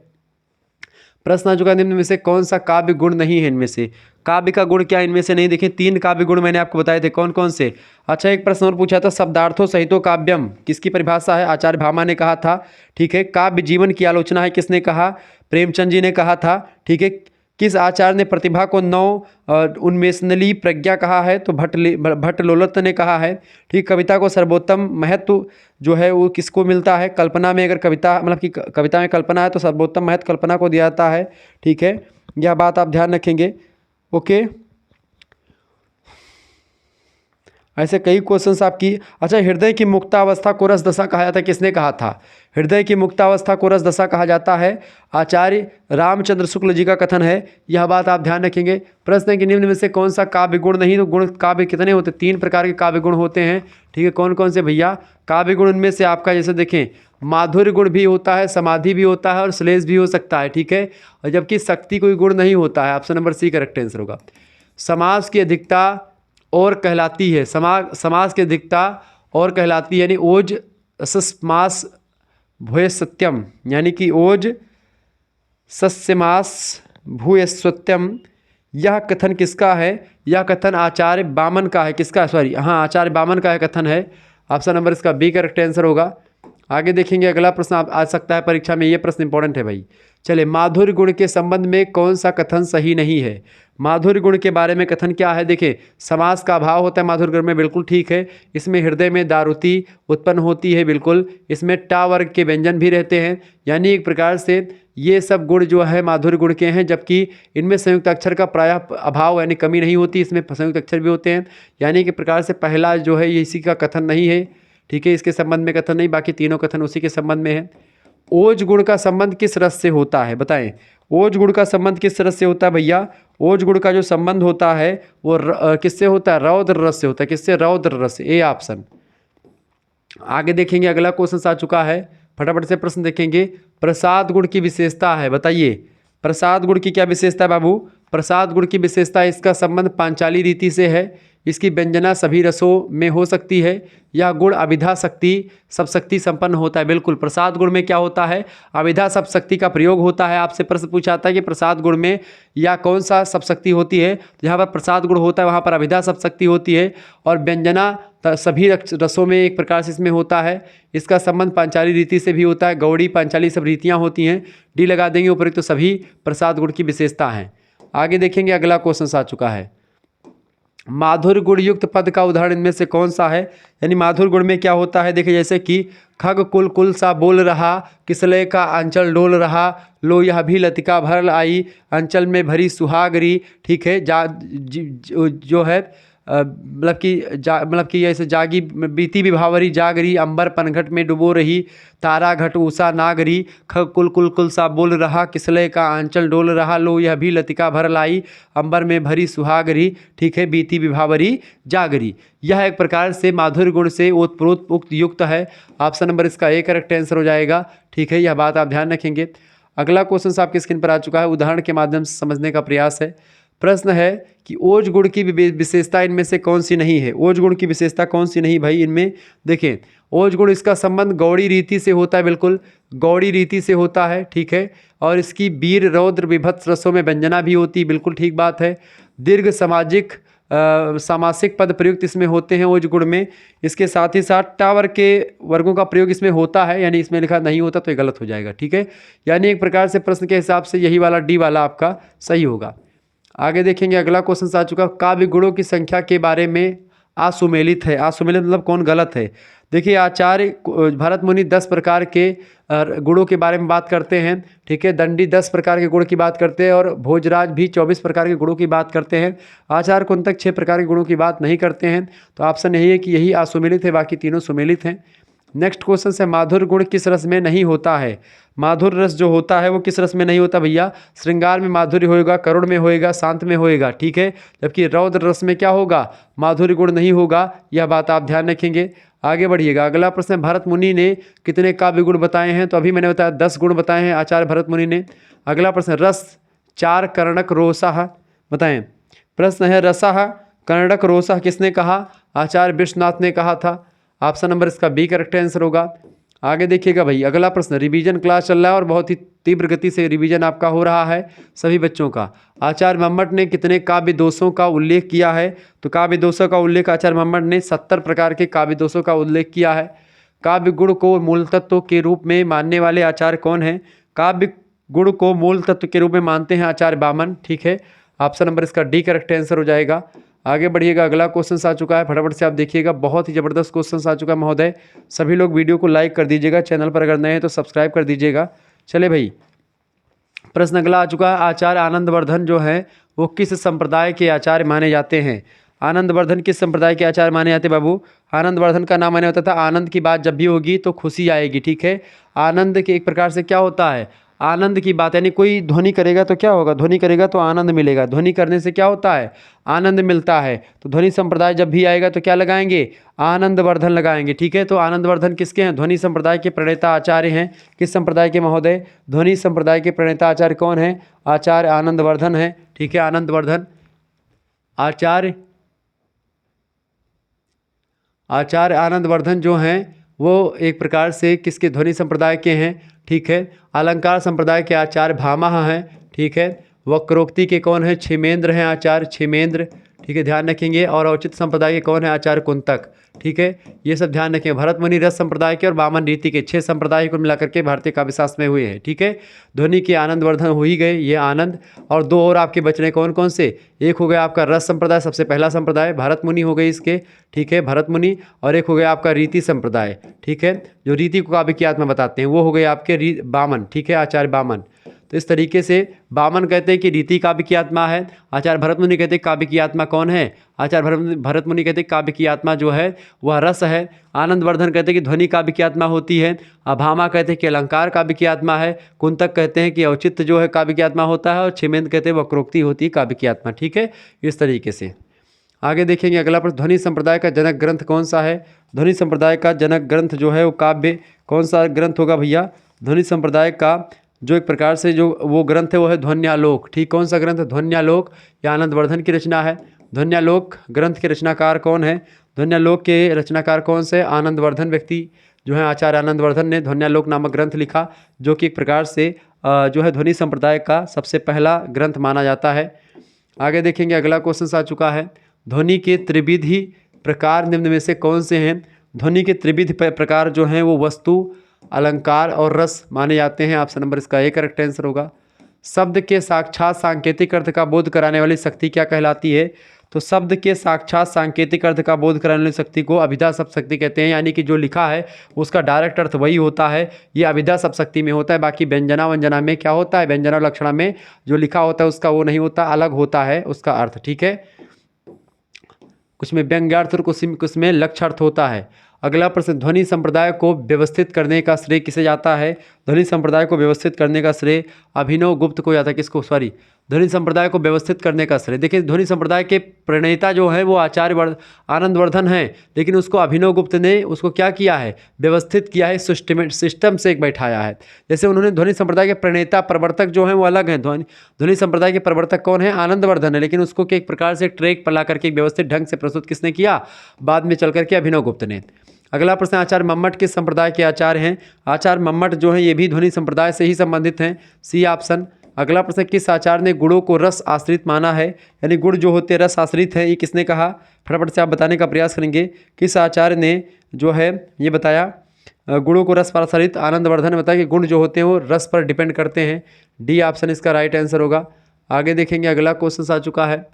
प्रश्न आ चुका है, निम्न में से कौन सा काव्य गुण नहीं है इनमें से? काव्य का गुण क्या इनमें से नहीं? देखिए 3 काव्य गुण मैंने आपको बताए थे, कौन कौन से। अच्छा, एक प्रश्न और पूछा था, शब्दार्थों सहितो काव्यम किसकी परिभाषा है? आचार्य भामा ने कहा था, ठीक है। काव्य जीवन की आलोचना है, किसने कहा? प्रेमचंद जी ने कहा था, ठीक है। किस आचार्य ने प्रतिभा को उन्मेषणली प्रज्ञा कहा है? तो भट्टलोलत ने कहा है, ठीक। कविता को सर्वोत्तम महत्व जो है वो किसको मिलता है? कल्पना में, अगर कविता मतलब कि कविता में कल्पना है तो सर्वोत्तम महत्व कल्पना को दिया जाता है, ठीक है। यह बात आप ध्यान रखेंगे, ओके। ऐसे कई क्वेश्चंस आपकी। अच्छा, हृदय की मुक्तावस्था को रस दशा कहा जाता है, किसने कहा था? हृदय की मुक्तावस्था को रस दशा कहा जाता है, आचार्य रामचंद्र शुक्ल जी का कथन है, यह बात आप ध्यान रखेंगे। प्रश्न है कि निम्न में से कौन सा काव्य गुण नहीं? तो गुण काव्य कितने होते? 3 प्रकार के काव्य गुण होते हैं, ठीक है। कौन कौन से भैया काव्य गुण? उनमें से आपका जैसे देखें, माधुर्य गुण भी होता है, समाधि भी होता है और श्लेष भी हो सकता है, ठीक है। और जबकि शक्ति कोई गुण नहीं होता है। Option number C correct answer होगा। समास की अधिकता और कहलाती है, समास की अधिकता और कहलाती है, यानी ओज सस्मास भूय सत्यम, यानी कि ओज सस्यमास भूय सत्यम। यह कथन किसका है? यह कथन आचार्य बामन का है। किसका? सॉरी, हाँ, आचार्य बामन का है कथन है। ऑप्शन नंबर इसका बी करेक्ट आंसर होगा। आगे देखेंगे, अगला प्रश्न आ सकता है परीक्षा में, ये प्रश्न इंपॉर्टेंट है भाई। चले, माधुर्य गुण के संबंध में कौन सा कथन सही नहीं है? माधुर्य गुण के बारे में कथन क्या है? देखिए, समास का अभाव होता है माधुर्य गुण में, बिल्कुल ठीक है। इसमें हृदय में दारुति उत्पन्न होती है, बिल्कुल। इसमें टा वर्ग के व्यंजन भी रहते हैं, यानी एक प्रकार से ये सब गुण जो है माधुर्य गुण के हैं। जबकि इनमें संयुक्त अक्षर का प्रायः अभाव यानी कमी नहीं होती, इसमें संयुक्त अक्षर भी होते हैं, यानी कि प्रकार से पहला जो है ये इसी का कथन नहीं है, ठीक है। इसके संबंध में कथन नहीं, बाकी तीनों कथन उसी के संबंध में है। ओज गुण का संबंध किस रस से होता है? बताएं, ओज गुण का संबंध किस रस से होता है भैया? ओज गुण का जो संबंध होता है वो किससे होता है? रौद्र रस से होता है। किससे? रौद्र रस से, ए ऑप्शन। आगे देखेंगे, अगला क्वेश्चन आ चुका है, फटाफट से प्रश्न देखेंगे। प्रसाद गुण की विशेषता है, बताइए प्रसाद गुण की क्या विशेषता है बाबू? प्रसाद गुण की विशेषता, इसका संबंध पांचाली रीति से है, इसकी व्यंजना सभी रसों में हो सकती है, यह गुण अभिधा शक्ति सब शक्ति संपन्न होता है। बिल्कुल, प्रसाद गुण में क्या होता है? अभिधा सब शक्ति का प्रयोग होता है। आपसे प्रश्न पूछा था कि प्रसाद गुण में या कौन सा सब शक्ति होती है? जहाँ पर प्रसाद गुण होता है वहाँ पर अभिधा सब शक्ति होती है, और व्यंजना सभी रसों में एक प्रकार से इसमें होता है। इसका संबंध पांचाली रीति से भी होता है, गौड़ी पांचाली सब रीतियाँ होती हैं। डी लगा देंगे ऊपर, तो सभी प्रसाद गुण की विशेषता हैं। आगे देखेंगे, अगला क्वेश्चन आ चुका है, माधुर्य गुण युक्त पद का उदाहरण इनमें से कौन सा है? यानी माधुर्य गुण में क्या होता है? देखिए, जैसे कि खग कुल कुल सा बोल रहा, किसले का अंचल डोल रहा, लो यह भी लतिका भर आई, अंचल में भरी सुहागरी, ठीक है। जो है मतलब कि ऐसे जागी बीती विभावरी जागरी, अंबर पनघट में डुबो रही, तारा घट उषा नागरी, खग कुल कुल कुल सा बोल रहा, किसले का आंचल डोल रहा, लो यह भी लतिका भर लाई, अंबर में भरी सुहागरी, ठीक है, बीती विभावरी जागरी। यह एक प्रकार से माधुर्य गुण से ओतप्रोत उक्त युक्त है। ऑप्शन नंबर इसका ए करेक्ट आंसर हो जाएगा, ठीक है। यह बात आप ध्यान रखेंगे। अगला क्वेश्चन आपकी स्क्रीन पर आ चुका है, उदाहरण के माध्यम से समझने का प्रयास है। प्रश्न है कि ओज गुण की विशेषता इनमें से कौन सी नहीं है? ओज गुण की विशेषता कौन सी नहीं भाई इनमें? देखें, ओज गुण इसका संबंध गौड़ी रीति से होता है, बिल्कुल गौड़ी रीति से होता है, ठीक है। और इसकी वीर रौद्र विभत्स रसों में व्यंजना भी होती है, बिल्कुल ठीक बात है। दीर्घ सामाजिक सामासिक पद प्रयुक्त इसमें होते हैं ओज गुण में। इसके साथ ही साथ टावर के वर्गों का प्रयोग इसमें होता है, यानी इसमें लिखा नहीं होता तो ये गलत हो जाएगा, ठीक है। यानी एक प्रकार से प्रश्न के हिसाब से यही वाला डी वाला आपका सही होगा। आगे देखेंगे, अगला क्वेश्चन आ चुका, काव्य गुणों की संख्या के बारे में असुमेलित है। असुमेलित मतलब कौन गलत है। देखिए, आचार्य भरत मुनि 10 प्रकार के गुणों के बारे में बात करते हैं, ठीक है। दंडी 10 प्रकार के गुण की बात करते हैं और भोजराज भी 24 प्रकार के गुणों की बात करते हैं। आचार्य कुंतक 6 प्रकार के गुणों की बात नहीं करते हैं। तो ऑप्शन यही है कि यही असुमेलित है, बाकी तीनों सुमेलित हैं। नेक्स्ट क्वेश्चन से, माधुर्य गुण किस रस में नहीं होता है। माधुर्य रस जो होता है वो किस रस में नहीं होता भैया। श्रृंगार में माधुर्य होएगा, करुण में होएगा, शांत में होएगा, ठीक है। जबकि रौद्र रस में क्या होगा, माधुर्य गुण नहीं होगा। यह बात आप ध्यान रखेंगे। आगे बढ़िएगा, अगला प्रश्न, भरत मुनि ने कितने काव्य गुण बताए हैं। तो अभी मैंने बताया 10 गुण बताए हैं आचार्य भरत मुनि ने। अगला प्रश्न, रस चार कर्णक रोसः बताएं। प्रश्न है, रसः कर्णक रोसः किसने कहा। आचार्य विश्वनाथ ने कहा था। ऑप्शन नंबर इसका बी करेक्ट आंसर होगा। आगे देखिएगा भाई, अगला प्रश्न, रिवीजन क्लास चल रहा है और बहुत ही तीव्र गति से रिवीजन आपका हो रहा है सभी बच्चों का। आचार्य मम्मट ने कितने काव्य दोषों का उल्लेख किया है। तो काव्य दोषों का उल्लेख आचार्य मम्मट ने 70 प्रकार के काव्य दोषों का उल्लेख किया है। काव्य गुण को मूल तत्व के रूप में मानने वाले आचार्य कौन हैं। काव्य गुण को मूल तत्व के रूप में मानते हैं आचार्य वामन, ठीक है। ऑप्शन नंबर इसका डी करेक्ट आंसर हो जाएगा। आगे बढ़िएगा, अगला क्वेश्चन आ चुका है, फटाफट से आप देखिएगा, बहुत ही जबरदस्त क्वेश्चन आ चुका है महोदय। सभी लोग वीडियो को लाइक कर दीजिएगा, चैनल पर अगर नए हैं तो सब्सक्राइब कर दीजिएगा। चले भाई, प्रश्न अगला आ चुका है, आचार्य आनंदवर्धन जो है वो किस संप्रदाय के आचार्य माने जाते हैं। आनंदवर्धन किस संप्रदाय के आचार्य माने जाते हैं बाबू। आनंदवर्धन का नाम मैंने होता था, आनंद की बात जब भी होगी तो खुशी आएगी, ठीक है। आनंद के एक प्रकार से क्या होता है, आनंद की बात, यानी कोई ध्वनि करेगा तो क्या होगा, ध्वनि करेगा तो आनंद मिलेगा, ध्वनि करने से क्या होता है, आनंद मिलता है। तो ध्वनि संप्रदाय जब भी आएगा तो क्या लगाएंगे, आनंदवर्धन लगाएंगे, ठीक है। तो आनंदवर्धन किसके हैं, ध्वनि संप्रदाय के प्रणेता आचार्य हैं। किस संप्रदाय के महोदय, ध्वनि संप्रदाय के प्रणेता आचार्य कौन है, आचार्य आनंदवर्धन है, ठीक है। आनंदवर्धन आचार्य आनंदवर्धन जो हैं वो एक प्रकार से किसके, ध्वनि संप्रदाय के हैं, ठीक है। अलंकार संप्रदाय के आचार्य भामह हैं, ठीक है। वक्रोक्ति के कौन है, क्षेमेंद्र हैं आचार्य क्षेमेंद्र, ठीक है, ध्यान रखेंगे। और औचित्य संप्रदाय के कौन है, आचार्य कुंतक, ठीक है। ये सब ध्यान रखें। भरत मुनि रस संप्रदाय के और वामन रीति के 6 संप्रदाय को मिलाकर के भारतीय काव्य शास्त्र में हुए हैं, ठीक है। ध्वनि के आनंदवर्धन हो ही गए, ये आनंद, और 2 और आपके बच रहे कौन कौन से, एक हो गया आपका रस संप्रदाय, सबसे पहला संप्रदाय भरत मुनि हो गए इसके, ठीक है, भरत मुनि। और एक हो गया आपका रीति संप्रदाय, ठीक है, जो रीति को काव्य की आत्मा बताते हैं, वो हो गए आपके वामन, ठीक है, आचार्य वामन। तो इस तरीके से वामन कहते हैं कि रीति काव्य की आत्मा है, आचार्य भरत मुनि कहते हैं काव्य की आत्मा कौन है, आचार्य भरत मुनि कहते हैं काव्य की आत्मा जो है वह रस है। आनंदवर्धन कहते हैं कि ध्वनि काव्य की आत्मा होती है। भामा कहते हैं कि अलंकार काव्य की आत्मा है। कुंतक कहते हैं कि औचित्य जो है काव्य की आत्मा होता है। और क्षेमेंद्र कहते हैं वक्रोक्ति होती है काव्य की आत्मा, ठीक है। इस तरीके से आगे देखेंगे, अगला प्रश्न, ध्वनि संप्रदाय का जनक ग्रंथ कौन सा है। ध्वनि संप्रदाय का जनक ग्रंथ जो है वो काव्य कौन सा ग्रंथ होगा भैया। ध्वनि संप्रदाय का जो एक प्रकार से जो वो ग्रंथ है वो है ध्वन्यालोक, ठीक। कौन सा ग्रंथ है, ध्वन्यालोक। या आनंदवर्धन की रचना है। ध्वन्यालोक ग्रंथ के रचनाकार कौन है, ध्वन्यालोक के रचनाकार कौन से, आनंदवर्धन व्यक्ति जो है, आचार्य आनंदवर्धन ने ध्वन्यालोक नामक ग्रंथ लिखा, जो कि एक प्रकार से जो है ध्वनि संप्रदाय का सबसे पहला ग्रंथ माना जाता है। आगे देखेंगे, अगला क्वेश्चन आ चुका है, ध्वनि के त्रिविधि प्रकार निम्न में से कौन से हैं। ध्वनि के त्रिविधि प्रकार जो हैं वो वस्तु, अलंकार और रस माने जाते हैं। ऑप्शन नंबर इसका ए करेक्ट आंसर होगा। शब्द के साक्षात सांकेतिक अर्थ का बोध कराने वाली शक्ति क्या कहलाती है। तो शब्द के साक्षात सांकेतिक अर्थ का बोध कराने वाली शक्ति को अभिधा शब्द शक्ति कहते हैं, यानी कि जो लिखा है उसका डायरेक्ट अर्थ वही होता है, ये अभिधा शब्द शक्ति में होता है। बाकी व्यंजना वंजना में क्या होता है, व्यंजना लक्षणा में जो लिखा होता है उसका वो नहीं होता, अलग होता है उसका अर्थ, ठीक है। कुछ में व्यंग्यार्थ और कुछ में लक्ष्यार्थ होता है। अगला प्रश्न, ध्वनि संप्रदाय को व्यवस्थित करने का श्रेय किसे जाता है। ध्वनि संप्रदाय को व्यवस्थित करने का श्रेय अभिनव गुप्त को जाता है। किसको, सॉरी, ध्वनि संप्रदाय को व्यवस्थित करने का श्रेय, देखिए ध्वनि संप्रदाय के प्रणेता जो है वो आचार्य आनंदवर्धन हैं, लेकिन उसको अभिनव गुप्त ने उसको क्या किया है, व्यवस्थित किया है, सिस्टम से एक बैठाया है। जैसे उन्होंने ध्वनि संप्रदाय के प्रणेता प्रवर्तक जो हैं वो अलग हैं, ध्वनि संप्रदाय के प्रवर्तक कौन है, आनंदवर्धन है, लेकिन उसको एक प्रकार से ट्रैक पर ला करके एक व्यवस्थित ढंग से प्रस्तुत किसने किया, बाद में चल करके अभिनव गुप्त ने। अगला प्रश्न, आचार्य मम्मट किस संप्रदाय के आचार्य हैं। आचार्य मम्मट जो हैं ये भी ध्वनि संप्रदाय से ही संबंधित हैं, सी ऑप्शन। अगला प्रश्न, किस आचार्य ने गुणों को रस आश्रित माना है, यानी गुण जो होते हैं रस आश्रित है, ये किसने कहा? फटाफट से आप बताने का प्रयास करेंगे। किस आचार्य ने जो है ये बताया गुणों को रस पर आश्रित? आनंदवर्धन ने बताया कि गुण जो होते हैं वो रस पर डिपेंड करते हैं। डी ऑप्शन इसका राइट आंसर होगा। आगे देखेंगे, अगला क्वेश्चन आ चुका है।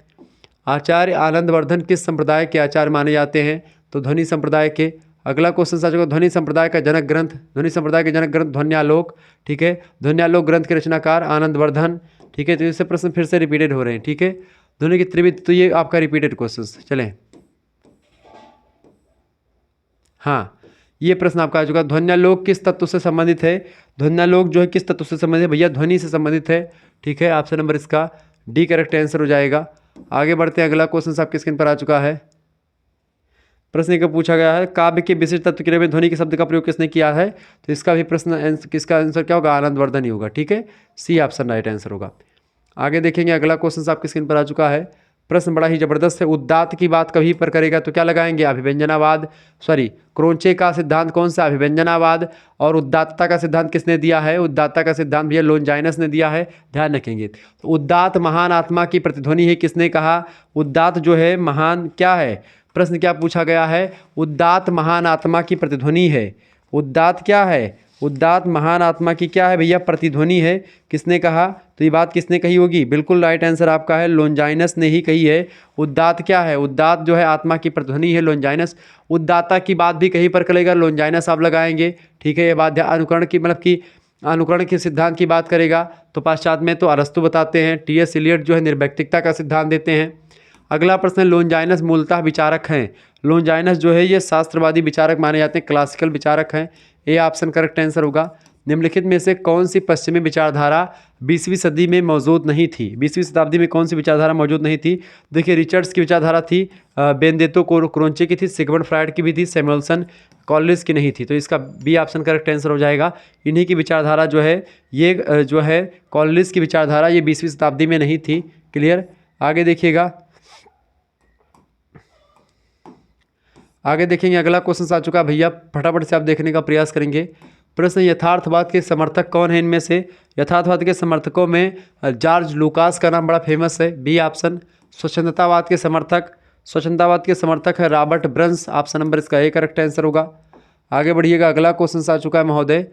आचार्य आनंदवर्धन किस संप्रदाय के आचार्य माने जाते हैं? तो ध्वनि संप्रदाय के। अगला क्वेश्चन आ चुका, ध्वनि संप्रदाय का जनक ग्रंथ, ध्वनि संप्रदाय के जनक ग्रंथ ध्वन्यालोक, ठीक है। ध्वन्यालोक ग्रंथ के रचनाकार आनंदवर्धन, ठीक है। तो इससे प्रश्न फिर से रिपीटेड हो रहे हैं, ठीक है। ध्वनि की त्रिविध, तो ये आपका रिपीटेड क्वेश्चन। चलें, हाँ, ये प्रश्न आपका आ चुका। ध्वन्यालोक किस तत्व से संबंधित है? ध्वन्यालोक जो है किस तत्व से संबंधित है भैया? ध्वनि से संबंधित है, ठीक है। ऑप्शन नंबर इसका डी करेक्ट आंसर हो जाएगा। आगे बढ़ते हैं, अगला क्वेश्चन आपके स्क्रीन पर आ चुका है। प्रश्न का पूछा गया है, काव्य के विशिष्ट तत्व के रूप में ध्वनि के शब्द का प्रयोग किसने किया है? तो इसका भी प्रश्न, किसका आंसर क्या होगा? आनंदवर्धन ही होगा, ठीक है। सी ऑप्शन राइट आंसर होगा। आगे देखेंगे, अगला क्वेश्चन आपकी स्क्रीन पर आ चुका है। प्रश्न बड़ा ही जबरदस्त है। उदात्त की बात कभी पर करेगा तो क्या लगाएंगे? अभिव्यंजनावाद। सॉरी, क्रोंचे का सिद्धांत कौन सा? अभिव्यंजनावाद। और उदात्तता का सिद्धांत किसने दिया है? उदात्तता का सिद्धांत भैया लोनजाइनस ने दिया है, ध्यान रखेंगे। तो उदात्त महान आत्मा की प्रतिध्वनि है, किसने कहा? उदात्त जो है महान क्या है? प्रश्न क्या पूछा गया है? उदात्त महान आत्मा की प्रतिध्वनि है। उदात्त क्या है? उदात्त महान आत्मा की क्या है भैया? प्रतिध्वनि है। किसने कहा? तो ये बात किसने कही होगी? बिल्कुल राइट आंसर आपका है, लोनजाइनस ने ही कही है। उदात्त क्या है? उदात्त जो है आत्मा की प्रतिध्वनि है, लोनजाइनस। उदात्ता की बात भी कहीं पर करेगा, लोनजाइनस आप लगाएंगे, ठीक है। ये बात अनुकरण की, मतलब कि अनुकरण के सिद्धांत की बात करेगा तो पाश्चात्य में तो अरस्तु बताते हैं। टी.एस. इलियट जो है निर्वैयक्तिकता का सिद्धांत देते हैं। अगला प्रश्न, लोनजाइनस मूलतः विचारक हैं। लोनजाइनस जो है ये शास्त्रवादी विचारक माने जाते हैं, क्लासिकल विचारक हैं। ए ऑप्शन करेक्ट आंसर होगा। निम्नलिखित में से कौन सी पश्चिमी विचारधारा 20वीं सदी में मौजूद नहीं थी? 20वीं शताब्दी में कौन सी विचारधारा मौजूद नहीं थी? देखिए, रिचर्ड्स की विचारधारा थी, बेनेडिक्टो क्रोंचे की थी, सिगमंड फ्रायड की भी थी, सैमुअल्सन कॉलेज की नहीं थी। तो इसका बी ऑप्शन करेक्ट आंसर हो जाएगा। इन्हीं की विचारधारा जो है ये जो है कॉलेज की विचारधारा ये 20वीं शताब्दी में नहीं थी। क्लियर? आगे देखिएगा, आगे देखेंगे, अगला क्वेश्चन आ चुका भैया, फटाफट से आप देखने का प्रयास करेंगे। प्रश्न, यथार्थवाद के समर्थक कौन है इनमें से? यथार्थवाद के समर्थकों में जॉर्ज लूकास का नाम बड़ा फेमस है, बी ऑप्शन। स्वच्छंदतावाद के समर्थक है रॉबर्ट ब्रन्स, ऑप्शन नंबर इसका ए करेक्ट आंसर होगा। आगे बढ़िएगा, अगला क्वेश्चन आ चुका है महोदय।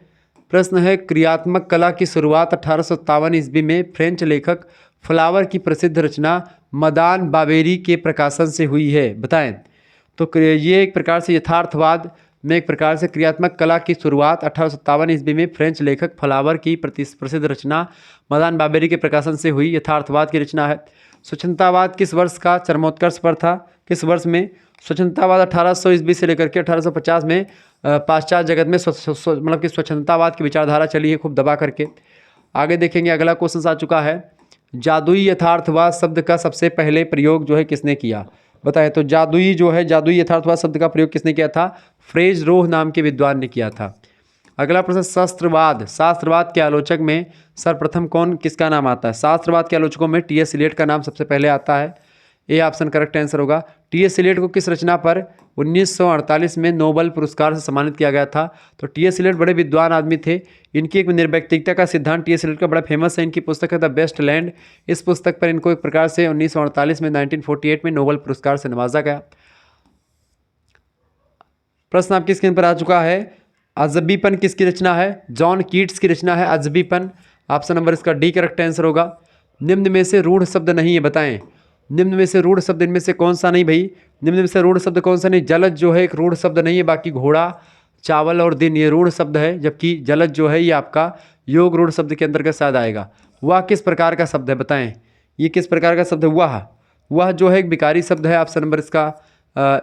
प्रश्न है, क्रियात्मक कला की शुरुआत 1857 ईस्वी में फ्रेंच लेखक फ्लावर की प्रसिद्ध रचना मदान बाबेरी के प्रकाशन से हुई है, बताएं। तो ये एक प्रकार से यथार्थवाद में एक प्रकार से क्रियात्मक कला की शुरुआत 1857 ईस्वी में फ्रेंच लेखक फ्लावर की प्रसिद्ध रचना मदान बाबेरी के प्रकाशन से हुई, यथार्थवाद की रचना है। स्वच्छंदतावाद किस वर्ष का चरमोत्कर्ष पर था? किस वर्ष में? स्वच्छंदतावाद 1800 ईस्वी से लेकर के 1850 में पाश्चात्य जगत में मतलब कि स्वच्छंदतावाद की विचारधारा चली है खूब दबा करके। आगे देखेंगे, अगला क्वेश्चन आ चुका है। जादुई यथार्थवाद शब्द का सबसे पहले प्रयोग जो है किसने किया? बताएं। तो जादुई जो है, जादुई यथार्थवाद शब्द का प्रयोग किसने किया था? फ्रेज रोह नाम के विद्वान ने किया था। अगला प्रश्न, शास्त्रवाद के आलोचक में सर्वप्रथम किसका नाम आता है? शास्त्रवाद के आलोचकों में टी.एस. इलियट का नाम सबसे पहले आता है, ए ऑप्शन करेक्ट आंसर होगा। टी.एस. इलियट को किस रचना पर 1948 में नोबेल पुरस्कार से सम्मानित किया गया था? तो टी.एस. इलियट बड़े विद्वान आदमी थे। इनकी एक निर्वैयक्तिकता का सिद्धांत टी.एस. इलियट का बड़ा फेमस है। इनकी पुस्तक है द बेस्ट लैंड। इस पुस्तक पर इनको एक प्रकार से 1948 में 1948 में नोबेल पुरस्कार से नवाजा गया। प्रश्न आपकी स्क्रीन पर आ चुका है। अजबीपन किसकी रचना है? जॉन कीट्स की रचना है अजबीपन, ऑप्शन नंबर इसका डी करेक्ट आंसर होगा। निम्न में से रूढ़ शब्द नहीं है, बताएं। निम्न में से रूढ़ शब्द इनमें से कौन सा नहीं भाई? निम्न में से रूढ़ शब्द कौन सा नहीं? जलज जो है एक रूढ़ शब्द नहीं है, बाकी घोड़ा, चावल और दिन ये रूढ़ शब्द है, जबकि जलज जो है ये आपका योग रूढ़ शब्द के अंतर्गत शायद आएगा। वह किस प्रकार का शब्द है, बताएं। ये किस प्रकार का शब्द है? वह जो है एक विकारी शब्द है, ऑप्शन नंबर इसका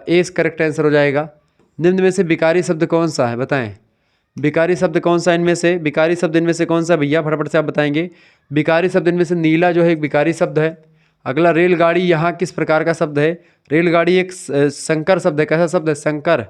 ए करेक्ट आंसर हो जाएगा। निम्न में से विकारी शब्द कौन सा है, बताएं। विकारी शब्द कौन सा इनमें से? विकारी शब्द इनमें से कौन सा भैया, फटाफट से आप बताएंगे। विकारी शब्द इनमें से नीला जो है एक विकारी शब्द है। अगला, रेलगाड़ी यहाँ किस प्रकार का शब्द है? रेलगाड़ी एक संकर शब्द है। कैसा शब्द है? संकर।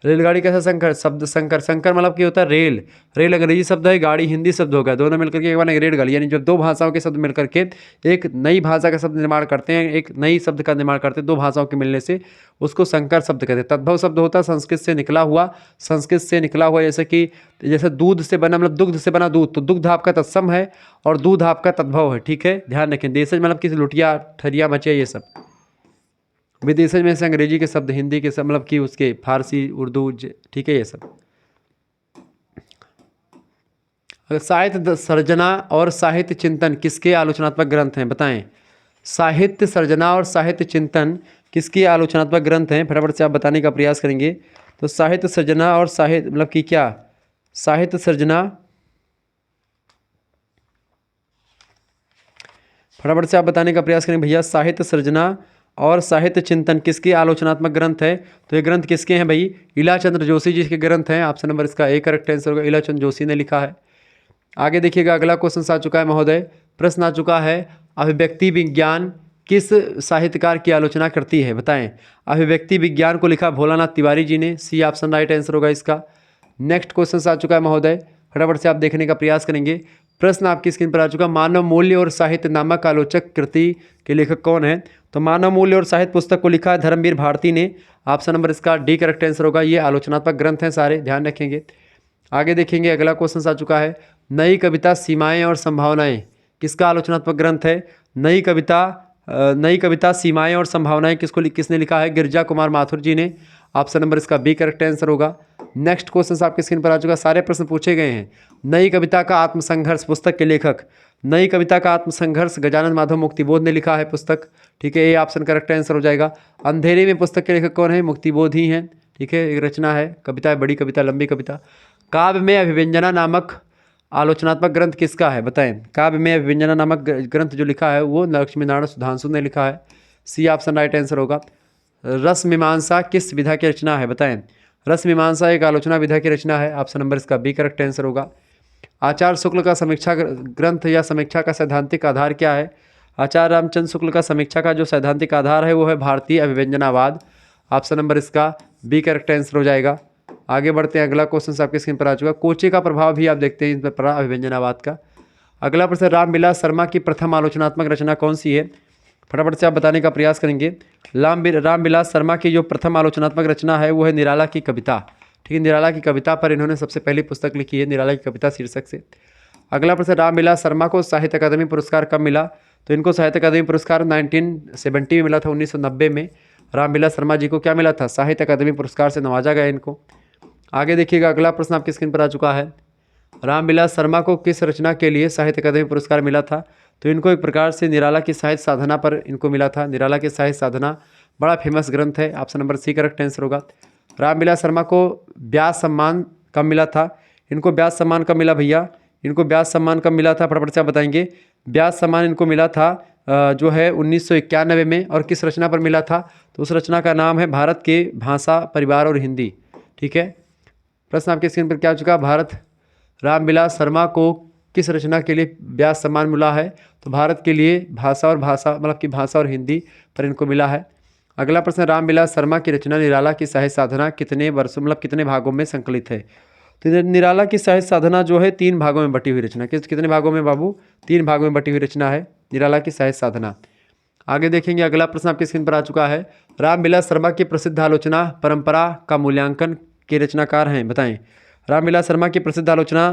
रेलगाड़ी कैसा संकर शब्द, संकर संकर मतलब क्या होता है रेल, रेल अंग्रेजी शब्द है, गाड़ी हिंदी शब्द होगा, दोनों मिलकर के एक बने रेलगाड़ी। यानी जब दो भाषाओं के शब्द मिलकर के एक नई भाषा का शब्द निर्माण करते हैं, एक नई शब्द का निर्माण करते हैं, दो भाषाओं के मिलने से उसको संकर शब्द कहते हैं। तद्भव शब्द होता है संस्कृत से निकला हुआ, संस्कृत से निकला हुआ, जैसे कि जैसे दूध से बना मतलब दुग्ध से बना दूध, तो दुग्ध आपका तत्सम है और दूध आपका तद्भव है, ठीक है, ध्यान रखें। देशज मतलब किसी लुटिया ठरिया मचे ये सब। विदेशज में से अंग्रेजी के शब्द, हिंदी के शब्द मतलब कि उसके फारसी उर्दू, ठीक है, ये सब। साहित्य सर्जना और साहित्य चिंतन किसके आलोचनात्मक ग्रंथ हैं, बताएं। साहित्य सर्जना और साहित्य चिंतन किसके आलोचनात्मक ग्रंथ हैं, फटाफट से आप बताने का प्रयास करेंगे। तो साहित्य सर्जना और साहित्य मतलब कि क्या, साहित्य सर्जना, फटाफट से आप बताने का प्रयास करेंगे भैया। साहित्य सर्जना और साहित्य चिंतन किसके आलोचनात्मक ग्रंथ है, तो ये ग्रंथ किसके हैं भाई, इलाचंद्र जोशी जी के ग्रंथ हैं। ऑप्शन नंबर इसका ए करेक्ट आंसर होगा, इलाचंद्र जोशी ने लिखा है। आगे देखिएगा, अगला क्वेश्चन आ चुका है महोदय, प्रश्न आ चुका है, अभिव्यक्ति विज्ञान किस साहित्यकार की आलोचना करती है, बताएं। अभिव्यक्ति विज्ञान को लिखा भोलानाथ तिवारी जी ने, सी ऑप्शन राइट आंसर होगा इसका। नेक्स्ट क्वेश्चन आ चुका है महोदय, फटाफट से आप देखने का प्रयास करेंगे। प्रश्न आपकी स्क्रीन पर आ चुका, मानव मूल्य और साहित्य नामक आलोचक कृति के लेखक कौन है, तो मानव मूल्य और साहित्य पुस्तक को लिखा है धर्मवीर भारती ने। ऑप्शन नंबर इसका डी करेक्ट आंसर होगा। ये आलोचनात्मक ग्रंथ हैं सारे, ध्यान रखेंगे। आगे देखेंगे, अगला क्वेश्चन आ चुका है, नई कविता सीमाएं और संभावनाएं किसका आलोचनात्मक ग्रंथ है। नई कविता सीमाएं और संभावनाएं किसने लिखा है, गिरजा कुमार माथुर जी ने। ऑप्शन नंबर इसका बी करेक्ट आंसर होगा। नेक्स्ट क्वेश्चन आपकी स्क्रीन पर आ चुका, सारे प्रश्न पूछे गए हैं। नई कविता का आत्मसंघर्ष पुस्तक के लेखक, नई कविता का आत्मसंघर्ष गजानन माधव मुक्तिबोध ने लिखा है पुस्तक, ठीक है, ये ऑप्शन करेक्ट आंसर हो जाएगा। अंधेरे में पुस्तक के लेखक कौन है, मुक्तिबोध ही हैं, ठीक है, एक रचना है, कविता है, बड़ी कविता, लंबी कविता। काव्य में अभिव्यंजना नामक आलोचनात्मक ग्रंथ किसका है, बताएं। काव्य में अभिव्यंजना नामक ग्रंथ जो लिखा है वो लक्ष्मीनारायण सुधांशु ने लिखा है, सी ऑप्शन राइट आंसर होगा। रस मीमांसा किस विधा की रचना है, बताएं। रस मीमांसा एक आलोचना विधा की रचना है, ऑप्शन नंबर इसका बी करेक्ट आंसर होगा। आचार्य शुक्ल का समीक्षा ग्रंथ या समीक्षा का सैद्धांतिक आधार क्या है। आचार्य रामचंद्र शुक्ल का समीक्षा का जो सैद्धांतिक आधार है वो है भारतीय अभिव्यंजनावाद, ऑप्शन नंबर इसका बी करेक्ट आंसर हो जाएगा। आगे बढ़ते हैं, अगला क्वेश्चन आपके स्क्रीन पर आ चुका, कोचे का प्रभाव भी आप देखते हैं इस पर पड़ा अभिव्यंजनावाद का। अगला प्रश्न, रामविलास शर्मा की प्रथम आलोचनात्मक रचना कौन सी है, फटाफट से आप बताने का प्रयास करेंगे। रामविलास शर्मा की जो प्रथम आलोचनात्मक रचना है वो है निराला की कविता, ठीक है, निराला की कविता पर इन्होंने सबसे पहली पुस्तक लिखी है, निराला की कविता शीर्षक से। अगला प्रश्न, रामविलास शर्मा को साहित्य अकादमी पुरस्कार कब मिला, तो इनको साहित्य अकादमी पुरस्कार 1970 में मिला था, 1990 में रामविलास शर्मा जी को क्या मिला था, साहित्य अकादमी पुरस्कार से नवाजा गया इनको। आगे देखिएगा, अगला प्रश्न आपकी स्क्रीन पर आ चुका है, रामविलास शर्मा को किस रचना के लिए साहित्य अकादमी पुरस्कार मिला था, तो इनको एक प्रकार से निराला की साहित्य साधना पर इनको मिला था। निराला की साहित्य साधना बड़ा फेमस ग्रंथ है, option number C correct answer होगा। रामविलास शर्मा को व्यास सम्मान कब मिला था, इनको व्यास सम्मान कब मिला भैया, इनको व्यास सम्मान कब मिला था, फटाफट से आप बताएंगे। व्यास सम्मान इनको मिला था जो है 1991 में, और किस रचना पर मिला था, तो उस रचना का नाम है भारत के भाषा परिवार और हिंदी, ठीक है। प्रश्न आपके स्क्रीन पर क्या चुका, भारत रामविलास शर्मा को किस रचना के लिए व्यास सम्मान मिला है, तो भारत के लिए भाषा मतलब कि भाषा और हिंदी पर इनको मिला है। अगला प्रश्न, रामविलास शर्मा की रचना निराला की साहित्य साधना कितने वर्षों मतलब कितने भागों में संकलित है, तो निराला की साहित्य साधना जो है 3 भागों में बटी हुई रचना, कितने भागों में बाबू, 3 भागों में बटी हुई रचना है निराला की साहित्य साधना। आगे देखेंगे, अगला प्रश्न आपकी स्क्रीन पर आ चुका है, रामविलास शर्मा की प्रसिद्ध आलोचना परंपरा का मूल्यांकन के रचनाकार हैं, बताएं। रामविलास शर्मा की प्रसिद्ध आलोचना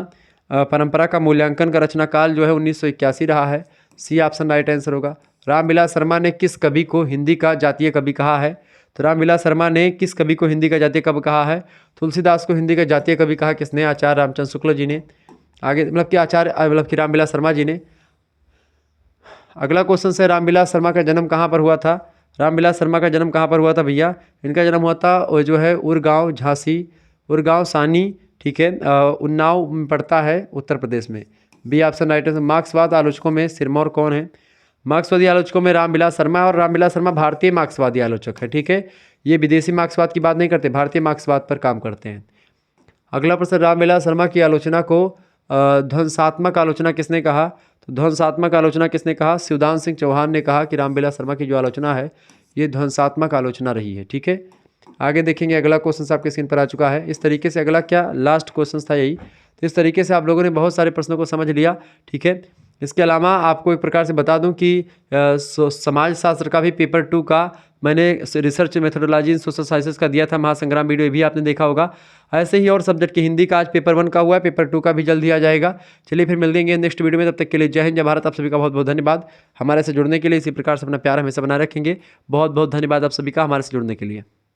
परंपरा का मूल्यांकन का रचनाकाल जो है 1981 रहा है, सी ऑप्शन राइट आंसर होगा। रामविलास शर्मा ने किस कवि को हिंदी का जातीय कवि कहा है, तो रामविलास शर्मा ने किस कवि को हिंदी का जातीय कवि कहा है, तुलसीदास को हिंदी का जातीय कवि कहा किसने, आचार्य रामचंद्र शुक्ल जी ने। आगे मतलब कि रामविलास शर्मा जी ने। अगला क्वेश्चन है, रामविलास शर्मा का जन्म कहाँ पर हुआ था, रामविलास शर्मा का जन्म कहाँ पर हुआ था भैया, इनका जन्म हुआ था जो है उरगांव झांसी, उरगांव सानी, ठीक है, उन्नाव में पड़ता है उत्तर प्रदेश में, बी ऑप्शन राइट है। मार्क्सवाद आलोचकों में सिरमौर कौन है, मार्क्सवादी आलोचकों में रामविलास शर्मा, और रामविलास शर्मा भारतीय मार्क्सवादी आलोचक है, ठीक है, ये विदेशी मार्क्सवाद की बात नहीं करते, भारतीय मार्क्सवाद पर काम करते हैं। अगला प्रश्न, रामविलास शर्मा की आलोचना को ध्वंसात्मक आलोचना किसने कहा, तो ध्वंसात्मक आलोचना किसने कहा, शिवदान सिंह चौहान ने कहा कि रामविलास शर्मा की जो आलोचना है ये ध्वंसात्मक आलोचना रही है, ठीक है। आगे देखेंगे अगला क्वेश्चन आपके स्क्रीन पर आ चुका है। इस तरीके से अगला क्या लास्ट क्वेश्चन था यही। तो इस तरीके से आप लोगों ने बहुत सारे प्रश्नों को समझ लिया, ठीक है। इसके अलावा आपको एक प्रकार से बता दूं कि समाज शास्त्र का भी पेपर 2 का मैंने रिसर्च मेथोडोलॉजी इन सोशल साइंसेस का दिया था महासंग्राम वीडियो, ये भी आपने देखा होगा। ऐसे ही और सब्जेक्ट की हिंदी का आज पेपर 1 का हुआ है, पेपर 2 का भी जल्दी आ जाएगा। चलिए फिर मिल देंगे नेक्स्ट वीडियो में, तब तक के लिए जय हिंद जय भारत। आप सभी का बहुत बहुत धन्यवाद हमारे से जुड़ने के लिए। इसी प्रकार से अपना प्यार हमेशा बनाए रखेंगे। बहुत बहुत धन्यवाद आप सभी का हमारे से जुड़ने के लिए।